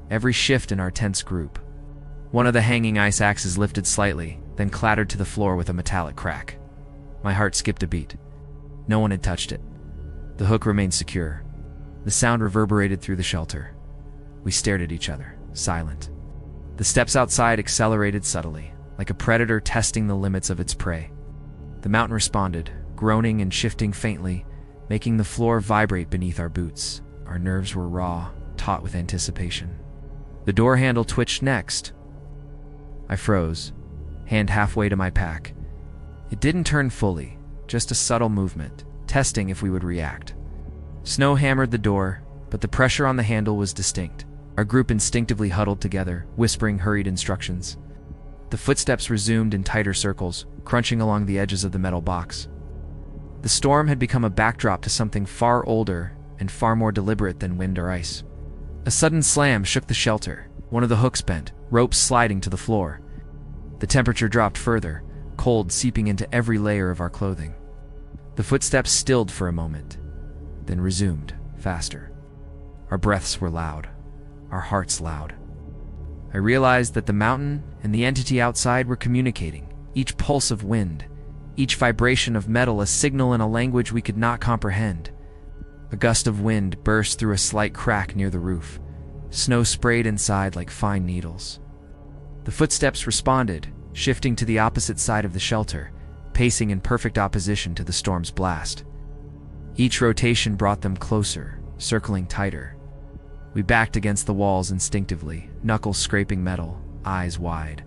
every shift in our tense group. One of the hanging ice axes lifted slightly, then clattered to the floor with a metallic crack. My heart skipped a beat. No one had touched it. The hook remained secure. The sound reverberated through the shelter. We stared at each other, silent. The steps outside accelerated subtly, like a predator testing the limits of its prey. The mountain responded, groaning and shifting faintly, making the floor vibrate beneath our boots. Our nerves were raw, taut with anticipation. The door handle twitched next. I froze, hand halfway to my pack. It didn't turn fully, just a subtle movement, testing if we would react. Snow hammered the door, but the pressure on the handle was distinct. Our group instinctively huddled together, whispering hurried instructions. The footsteps resumed in tighter circles, crunching along the edges of the metal box. The storm had become a backdrop to something far older and far more deliberate than wind or ice. A sudden slam shook the shelter. One of the hooks bent, ropes sliding to the floor. The temperature dropped further, cold seeping into every layer of our clothing. The footsteps stilled for a moment, then resumed, faster. Our breaths were loud, our hearts loud. I realized that the mountain and the entity outside were communicating, each pulse of wind, each vibration of metal a signal in a language we could not comprehend. A gust of wind burst through a slight crack near the roof. Snow sprayed inside like fine needles. The footsteps responded, shifting to the opposite side of the shelter, pacing in perfect opposition to the storm's blast. Each rotation brought them closer, circling tighter. We backed against the walls instinctively, knuckles scraping metal, eyes wide.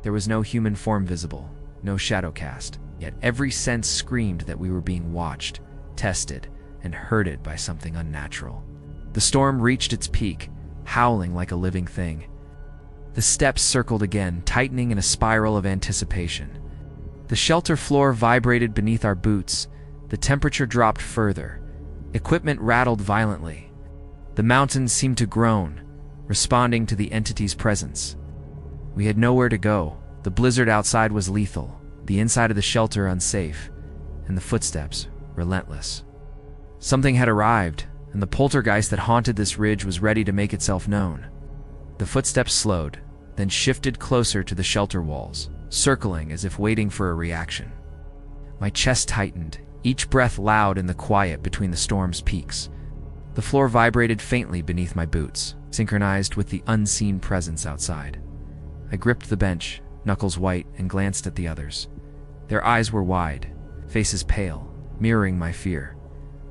There was no human form visible, no shadow cast, yet every sense screamed that we were being watched, tested, and herded by something unnatural. The storm reached its peak, howling like a living thing. The steps circled again, tightening in a spiral of anticipation. The shelter floor vibrated beneath our boots. The temperature dropped further. Equipment rattled violently. The mountains seemed to groan, responding to the entity's presence. We had nowhere to go. The blizzard outside was lethal, the inside of the shelter unsafe, and the footsteps relentless. Something had arrived, and the poltergeist that haunted this ridge was ready to make itself known. The footsteps slowed, then shifted closer to the shelter walls, circling as if waiting for a reaction. My chest tightened, each breath loud in the quiet between the storm's peaks. The floor vibrated faintly beneath my boots, synchronized with the unseen presence outside. I gripped the bench, knuckles white, and glanced at the others. Their eyes were wide, faces pale, mirroring my fear.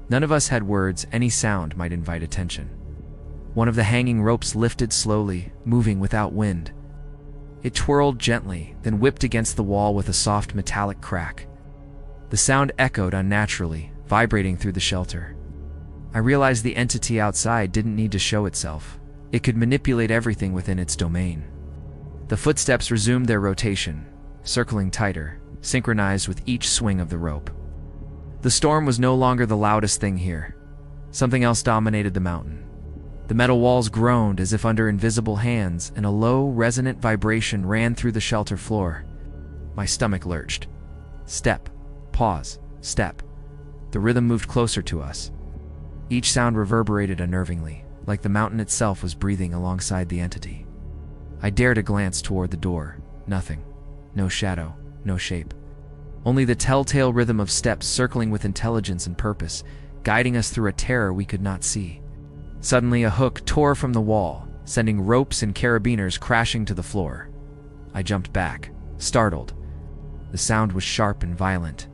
None of us had words. Any sound might invite attention. One of the hanging ropes lifted slowly, moving without wind. It twirled gently, then whipped against the wall with a soft metallic crack. The sound echoed unnaturally, vibrating through the shelter. I realized the entity outside didn't need to show itself. It could manipulate everything within its domain. The footsteps resumed their rotation, circling tighter, synchronized with each swing of the rope. The storm was no longer the loudest thing here. Something else dominated the mountain. The metal walls groaned as if under invisible hands, and a low, resonant vibration ran through the shelter floor. My stomach lurched. Step, pause, step. The rhythm moved closer to us. Each sound reverberated unnervingly, like the mountain itself was breathing alongside the entity. I dared a glance toward the door. Nothing. No shadow, no shape. Only the telltale rhythm of steps circling with intelligence and purpose, guiding us through a terror we could not see. Suddenly, a hook tore from the wall, sending ropes and carabiners crashing to the floor. I jumped back, startled. The sound was sharp and violent.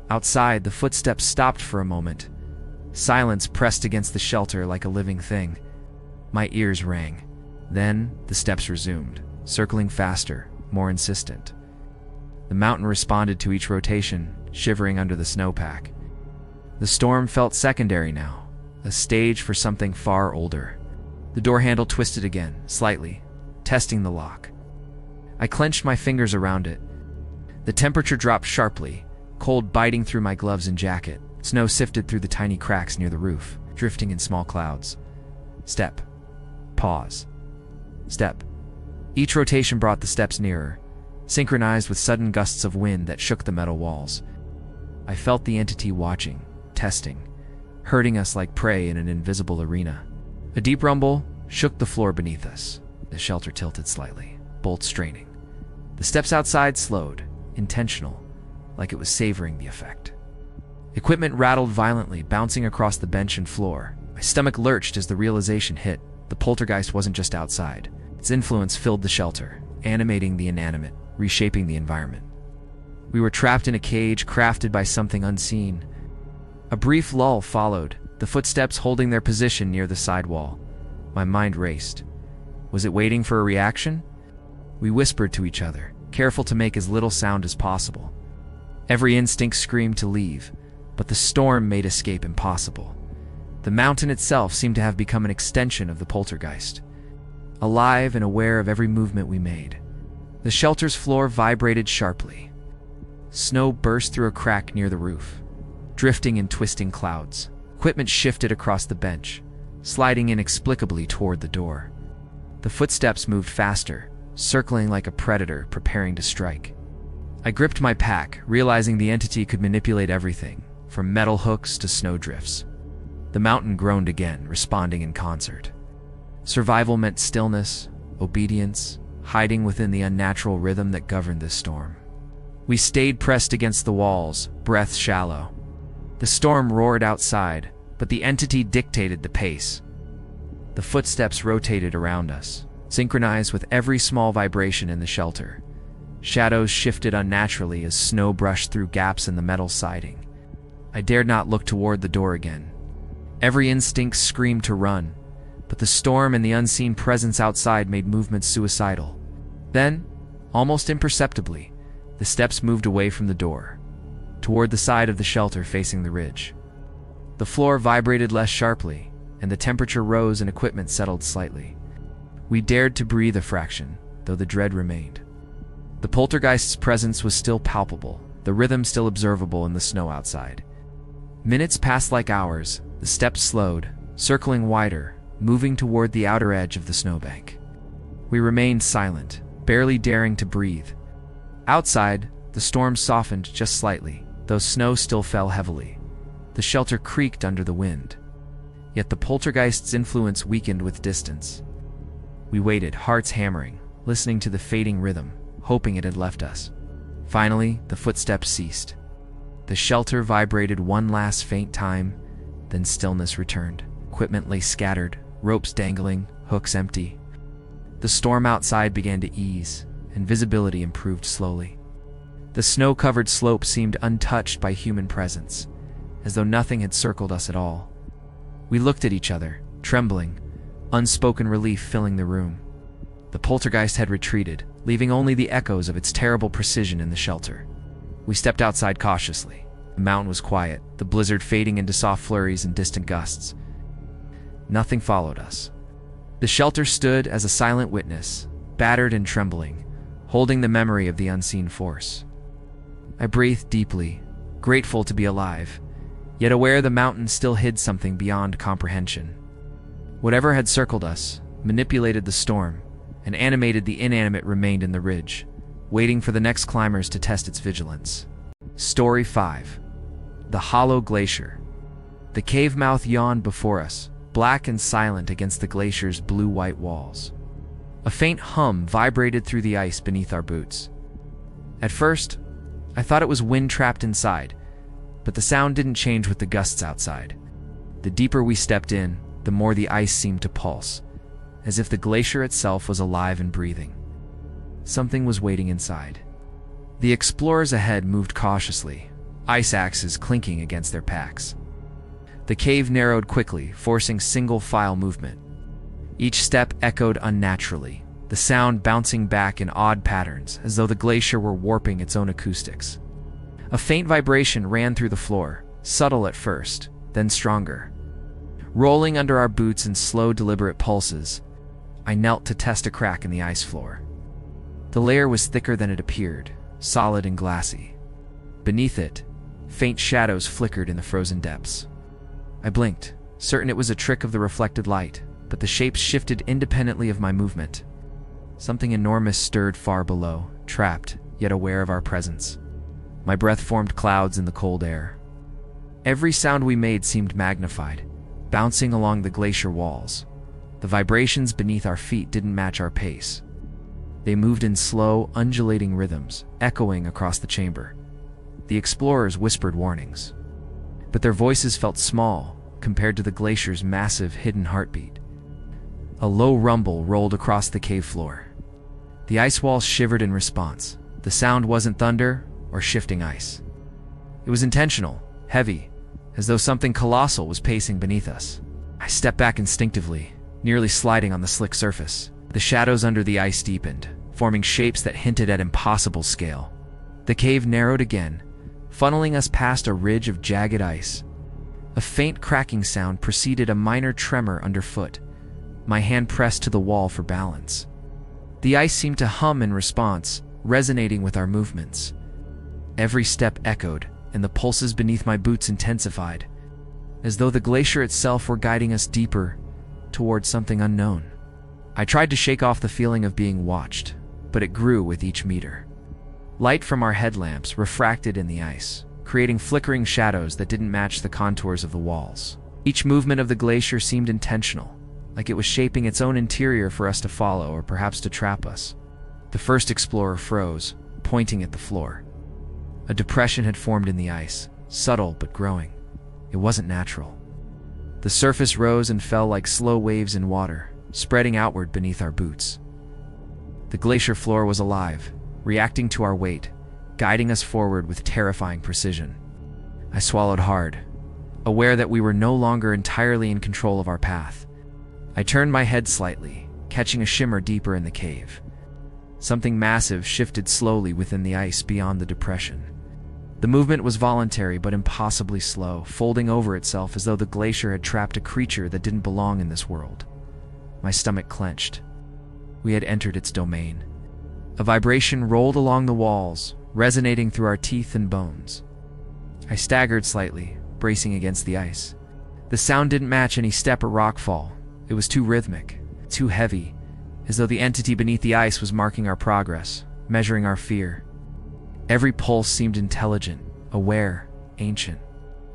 Outside, the footsteps stopped for a moment. Silence pressed against the shelter like a living thing. My ears rang. Then, the steps resumed, circling faster, more insistent. The mountain responded to each rotation, shivering under the snowpack. The storm felt secondary now, a stage for something far older. The door handle twisted again, slightly, testing the lock. I clenched my fingers around it. The temperature dropped sharply, cold biting through my gloves and jacket. Snow sifted through the tiny cracks near the roof, drifting in small clouds. Step. Pause. Step. Each rotation brought the steps nearer, synchronized with sudden gusts of wind that shook the metal walls. I felt the entity watching, testing, herding us like prey in an invisible arena. A deep rumble shook the floor beneath us. The shelter tilted slightly, bolts straining. The steps outside slowed, intentional, like it was savoring the effect. Equipment rattled violently, bouncing across the bench and floor. My stomach lurched as the realization hit. The poltergeist wasn't just outside. Its influence filled the shelter, animating the inanimate, reshaping the environment. We were trapped in a cage crafted by something unseen. A brief lull followed, the footsteps holding their position near the side wall. My mind raced. Was it waiting for a reaction? We whispered to each other, careful to make as little sound as possible. Every instinct screamed to leave, but the storm made escape impossible. The mountain itself seemed to have become an extension of the poltergeist, alive and aware of every movement we made. The shelter's floor vibrated sharply. Snow burst through a crack near the roof, drifting in twisting clouds. Equipment shifted across the bench, sliding inexplicably toward the door. The footsteps moved faster, circling like a predator preparing to strike. I gripped my pack, realizing the entity could manipulate everything, from metal hooks to snowdrifts. The mountain groaned again, responding in concert. Survival meant stillness, obedience, hiding within the unnatural rhythm that governed this storm. We stayed pressed against the walls, breath shallow. The storm roared outside, but the entity dictated the pace. The footsteps rotated around us, synchronized with every small vibration in the shelter. Shadows shifted unnaturally as snow brushed through gaps in the metal siding. I dared not look toward the door again. Every instinct screamed to run, but the storm and the unseen presence outside made movement suicidal. Then, almost imperceptibly, the steps moved away from the door, toward the side of the shelter facing the ridge. The floor vibrated less sharply, and the temperature rose and equipment settled slightly. We dared to breathe a fraction, though the dread remained. The poltergeist's presence was still palpable, the rhythm still observable in the snow outside. Minutes passed like hours. The steps slowed, circling wider, moving toward the outer edge of the snowbank. We remained silent, barely daring to breathe. Outside, the storm softened just slightly, though snow still fell heavily. The shelter creaked under the wind. Yet the poltergeist's influence weakened with distance. We waited, hearts hammering, listening to the fading rhythm, hoping it had left us. Finally, the footsteps ceased. The shelter vibrated one last faint time, then stillness returned. Equipment lay scattered, ropes dangling, hooks empty. The storm outside began to ease, and visibility improved slowly. The snow-covered slope seemed untouched by human presence, as though nothing had circled us at all. We looked at each other, trembling, unspoken relief filling the room. The poltergeist had retreated, leaving only the echoes of its terrible precision in the shelter. We stepped outside cautiously. The mountain was quiet, the blizzard fading into soft flurries and distant gusts. Nothing followed us. The shelter stood as a silent witness, battered and trembling, holding the memory of the unseen force. I breathed deeply, grateful to be alive, yet aware the mountain still hid something beyond comprehension. Whatever had circled us, manipulated the storm, and animated the inanimate remained in the ridge, waiting for the next climbers to test its vigilance. Story 5. The Hollow Glacier. The cave mouth yawned before us, black and silent against the glacier's blue-white walls. A faint hum vibrated through the ice beneath our boots. At first, I thought it was wind trapped inside, but the sound didn't change with the gusts outside. The deeper we stepped in, the more the ice seemed to pulse, as if the glacier itself was alive and breathing. Something was waiting inside. The explorers ahead moved cautiously, ice axes clinking against their packs. The cave narrowed quickly, forcing single-file movement. Each step echoed unnaturally, the sound bouncing back in odd patterns, as though the glacier were warping its own acoustics. A faint vibration ran through the floor, subtle at first, then stronger. Rolling under our boots in slow, deliberate pulses, I knelt to test a crack in the ice floor. The layer was thicker than it appeared, solid and glassy. Beneath it, faint shadows flickered in the frozen depths. I blinked, certain it was a trick of the reflected light, but the shapes shifted independently of my movement. Something enormous stirred far below, trapped, yet aware of our presence. My breath formed clouds in the cold air. Every sound we made seemed magnified, bouncing along the glacier walls. The vibrations beneath our feet didn't match our pace. They moved in slow, undulating rhythms, echoing across the chamber. The explorers whispered warnings, but their voices felt small compared to the glacier's massive hidden heartbeat. A low rumble rolled across the cave floor. The ice walls shivered in response. The sound wasn't thunder or shifting ice. It was intentional, heavy, as though something colossal was pacing beneath us. I stepped back instinctively, nearly sliding on the slick surface. The shadows under the ice deepened, forming shapes that hinted at impossible scale. The cave narrowed again, funneling us past a ridge of jagged ice. A faint cracking sound preceded a minor tremor underfoot. My hand pressed to the wall for balance. The ice seemed to hum in response, resonating with our movements. Every step echoed, and the pulses beneath my boots intensified, as though the glacier itself were guiding us deeper towards something unknown. I tried to shake off the feeling of being watched, but it grew with each meter. Light from our headlamps refracted in the ice, creating flickering shadows that didn't match the contours of the walls. Each movement of the glacier seemed intentional, like it was shaping its own interior for us to follow or perhaps to trap us. The first explorer froze, pointing at the floor. A depression had formed in the ice, subtle but growing. It wasn't natural. The surface rose and fell like slow waves in water, spreading outward beneath our boots. The glacier floor was alive, reacting to our weight, guiding us forward with terrifying precision. I swallowed hard, aware that we were no longer entirely in control of our path. I turned my head slightly, catching a shimmer deeper in the cave. Something massive shifted slowly within the ice beyond the depression. The movement was voluntary but impossibly slow, folding over itself as though the glacier had trapped a creature that didn't belong in this world. My stomach clenched. We had entered its domain. A vibration rolled along the walls, resonating through our teeth and bones. I staggered slightly, bracing against the ice. The sound didn't match any step or rockfall. It was too rhythmic, too heavy, as though the entity beneath the ice was marking our progress, measuring our fear. Every pulse seemed intelligent, aware, ancient.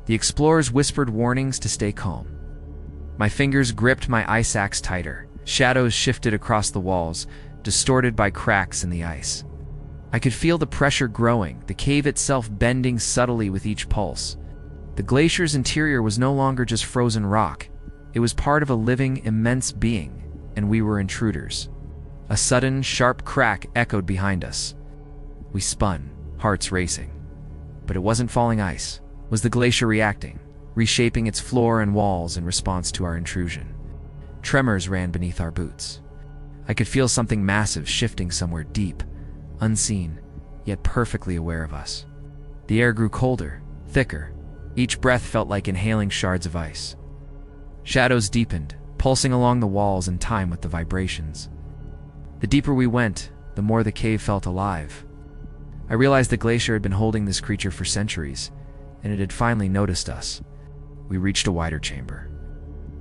The explorers whispered warnings to stay calm. My fingers gripped my ice axe tighter. Shadows shifted across the walls, distorted by cracks in the ice. I could feel the pressure growing, the cave itself bending subtly with each pulse. The glacier's interior was no longer just frozen rock. It was part of a living, immense being, and we were intruders. A sudden, sharp crack echoed behind us. We spun, hearts racing. But it wasn't falling ice. It was the glacier reacting, reshaping its floor and walls in response to our intrusion. Tremors ran beneath our boots. I could feel something massive shifting somewhere deep, unseen, yet perfectly aware of us. The air grew colder, thicker. Each breath felt like inhaling shards of ice. Shadows deepened, pulsing along the walls in time with the vibrations. The deeper we went, the more the cave felt alive. I realized the glacier had been holding this creature for centuries, and it had finally noticed us. We reached a wider chamber.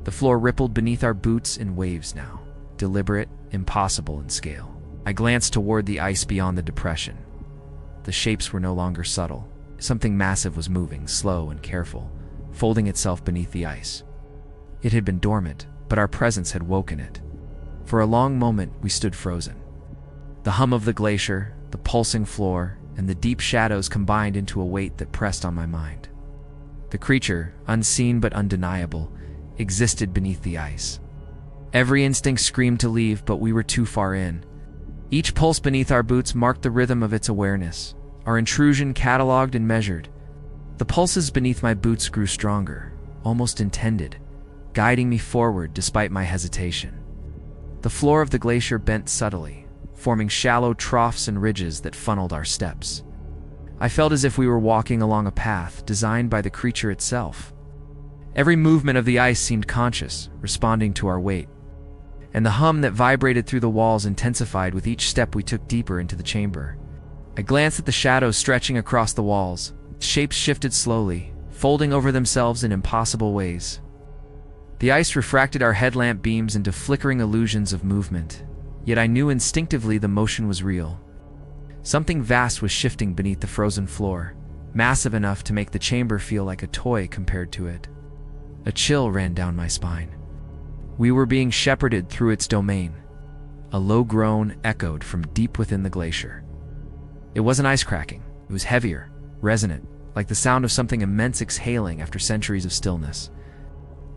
The floor rippled beneath our boots in waves now, deliberate, impossible in scale. I glanced toward the ice beyond the depression. The shapes were no longer subtle. Something massive was moving, slow and careful, folding itself beneath the ice. It had been dormant, but our presence had woken it. For a long moment, we stood frozen. The hum of the glacier, the pulsing floor, and the deep shadows combined into a weight that pressed on my mind. The creature, unseen but undeniable, existed beneath the ice. Every instinct screamed to leave, but we were too far in. Each pulse beneath our boots marked the rhythm of its awareness, our intrusion catalogued and measured. The pulses beneath my boots grew stronger, almost intended, guiding me forward despite my hesitation. The floor of the glacier bent subtly, forming shallow troughs and ridges that funneled our steps. I felt as if we were walking along a path designed by the creature itself. Every movement of the ice seemed conscious, responding to our weight. And the hum that vibrated through the walls intensified with each step we took deeper into the chamber. I glanced at the shadows stretching across the walls. Shapes shifted slowly, folding over themselves in impossible ways. The ice refracted our headlamp beams into flickering illusions of movement, yet I knew instinctively the motion was real. Something vast was shifting beneath the frozen floor, massive enough to make the chamber feel like a toy compared to it. A chill ran down my spine. We were being shepherded through its domain. A low groan echoed from deep within the glacier. It wasn't ice cracking. It was heavier, resonant, like the sound of something immense exhaling after centuries of stillness.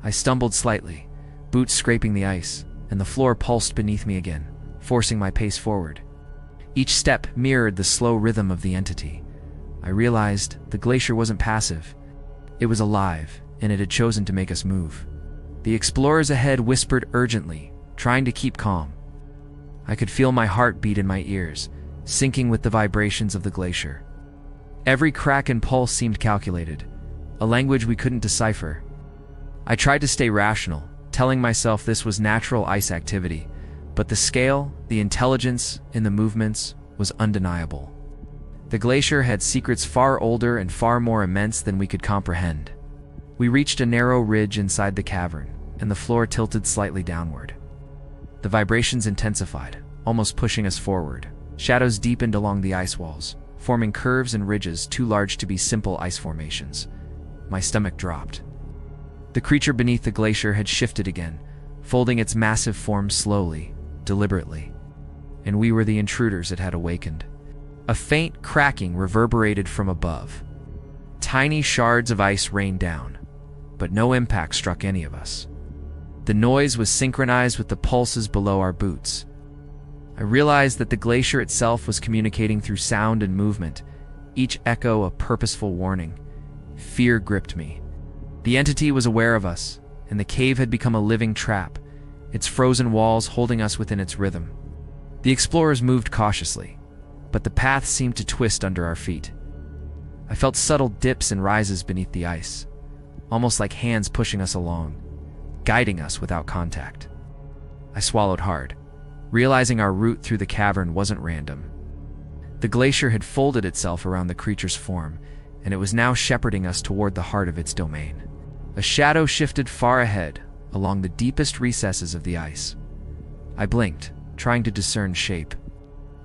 I stumbled slightly, boots scraping the ice, and the floor pulsed beneath me again, forcing my pace forward. Each step mirrored the slow rhythm of the entity. I realized the glacier wasn't passive. It was alive, and it had chosen to make us move. The explorers ahead whispered urgently, trying to keep calm. I could feel my heart beat in my ears, syncing with the vibrations of the glacier. Every crack and pulse seemed calculated, a language we couldn't decipher. I tried to stay rational, telling myself this was natural ice activity, but the scale, the intelligence in the movements was undeniable. The glacier had secrets far older and far more immense than we could comprehend. We reached a narrow ridge inside the cavern, and the floor tilted slightly downward. The vibrations intensified, almost pushing us forward. Shadows deepened along the ice walls, forming curves and ridges too large to be simple ice formations. My stomach dropped. The creature beneath the glacier had shifted again, folding its massive form slowly, deliberately. And we were the intruders it had awakened. A faint cracking reverberated from above. Tiny shards of ice rained down, but no impact struck any of us. The noise was synchronized with the pulses below our boots. I realized that the glacier itself was communicating through sound and movement, each echo a purposeful warning. Fear gripped me. The entity was aware of us, and the cave had become a living trap, its frozen walls holding us within its rhythm. The explorers moved cautiously, but the path seemed to twist under our feet. I felt subtle dips and rises beneath the ice, almost like hands pushing us along, guiding us without contact. I swallowed hard, realizing our route through the cavern wasn't random. The glacier had folded itself around the creature's form, and it was now shepherding us toward the heart of its domain. A shadow shifted far ahead, along the deepest recesses of the ice. I blinked, trying to discern shape.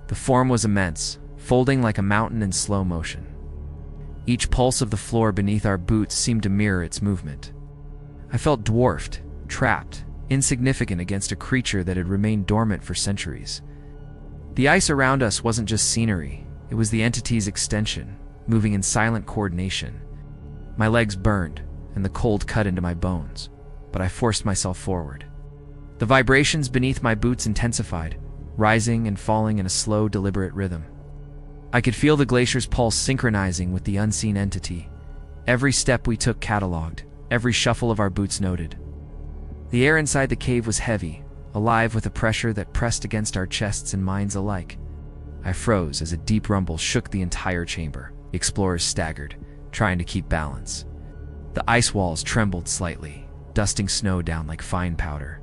The form was immense, folding like a mountain in slow motion. Each pulse of the floor beneath our boots seemed to mirror its movement. I felt dwarfed, trapped, insignificant against a creature that had remained dormant for centuries. The ice around us wasn't just scenery, it was the entity's extension, moving in silent coordination. My legs burned, and the cold cut into my bones. but I forced myself forward. The vibrations beneath my boots intensified, rising and falling in a slow, deliberate rhythm. I could feel the glacier's pulse synchronizing with the unseen entity. Every step we took catalogued, every shuffle of our boots noted. The air inside the cave was heavy, alive with a pressure that pressed against our chests and minds alike. I froze as a deep rumble shook the entire chamber. The explorers staggered, trying to keep balance. The ice walls trembled slightly, dusting snow down like fine powder.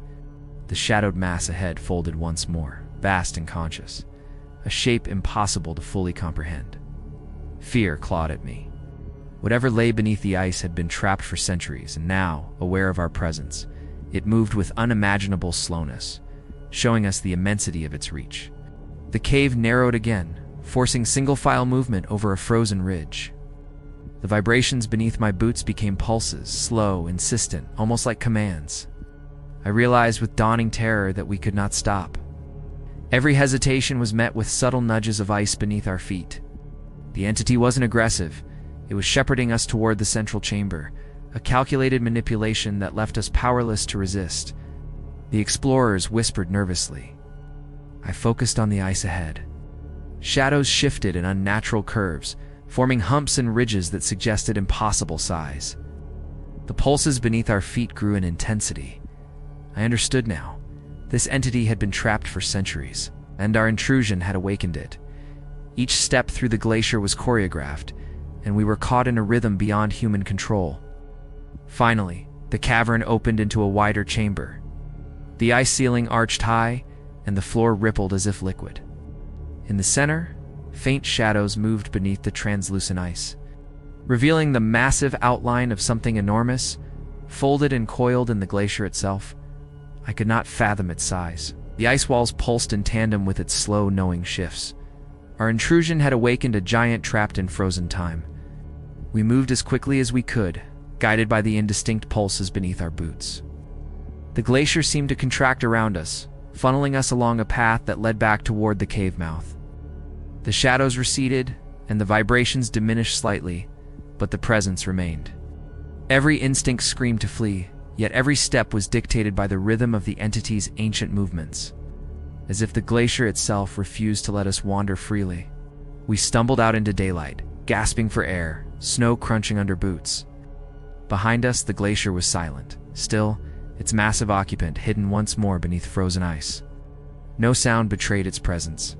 The shadowed mass ahead folded once more, vast and conscious, a shape impossible to fully comprehend. Fear clawed at me. Whatever lay beneath the ice had been trapped for centuries, and now, aware of our presence, it moved with unimaginable slowness, showing us the immensity of its reach. The cave narrowed again, forcing single-file movement over a frozen ridge. The vibrations beneath my boots became pulses, slow, insistent, almost like commands. I realized with dawning terror that we could not stop. Every hesitation was met with subtle nudges of ice beneath our feet. The entity wasn't aggressive. It was shepherding us toward the central chamber, a calculated manipulation that left us powerless to resist. The explorers whispered nervously. I focused on the ice ahead. Shadows shifted in unnatural curves, forming humps and ridges that suggested impossible size. The pulses beneath our feet grew in intensity. I understood now. This entity had been trapped for centuries, and our intrusion had awakened it. Each step through the glacier was choreographed, and we were caught in a rhythm beyond human control. Finally, the cavern opened into a wider chamber. The ice ceiling arched high, and the floor rippled as if liquid. In the center, faint shadows moved beneath the translucent ice, revealing the massive outline of something enormous, folded and coiled in the glacier itself. I could not fathom its size. The ice walls pulsed in tandem with its slow, knowing shifts. Our intrusion had awakened a giant trapped in frozen time. We moved as quickly as we could, guided by the indistinct pulses beneath our boots. The glacier seemed to contract around us, funneling us along a path that led back toward the cave mouth. The shadows receded, and the vibrations diminished slightly, but the presence remained. Every instinct screamed to flee, yet every step was dictated by the rhythm of the entity's ancient movements. As if the glacier itself refused to let us wander freely. We stumbled out into daylight, gasping for air, snow crunching under boots. Behind us, the glacier was silent, still, its massive occupant hidden once more beneath frozen ice. No sound betrayed its presence.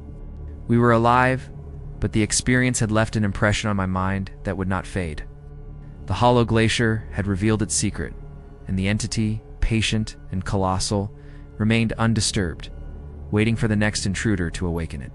We were alive, but the experience had left an impression on my mind that would not fade. The hollow glacier had revealed its secret, and the entity, patient and colossal, remained undisturbed, waiting for the next intruder to awaken it.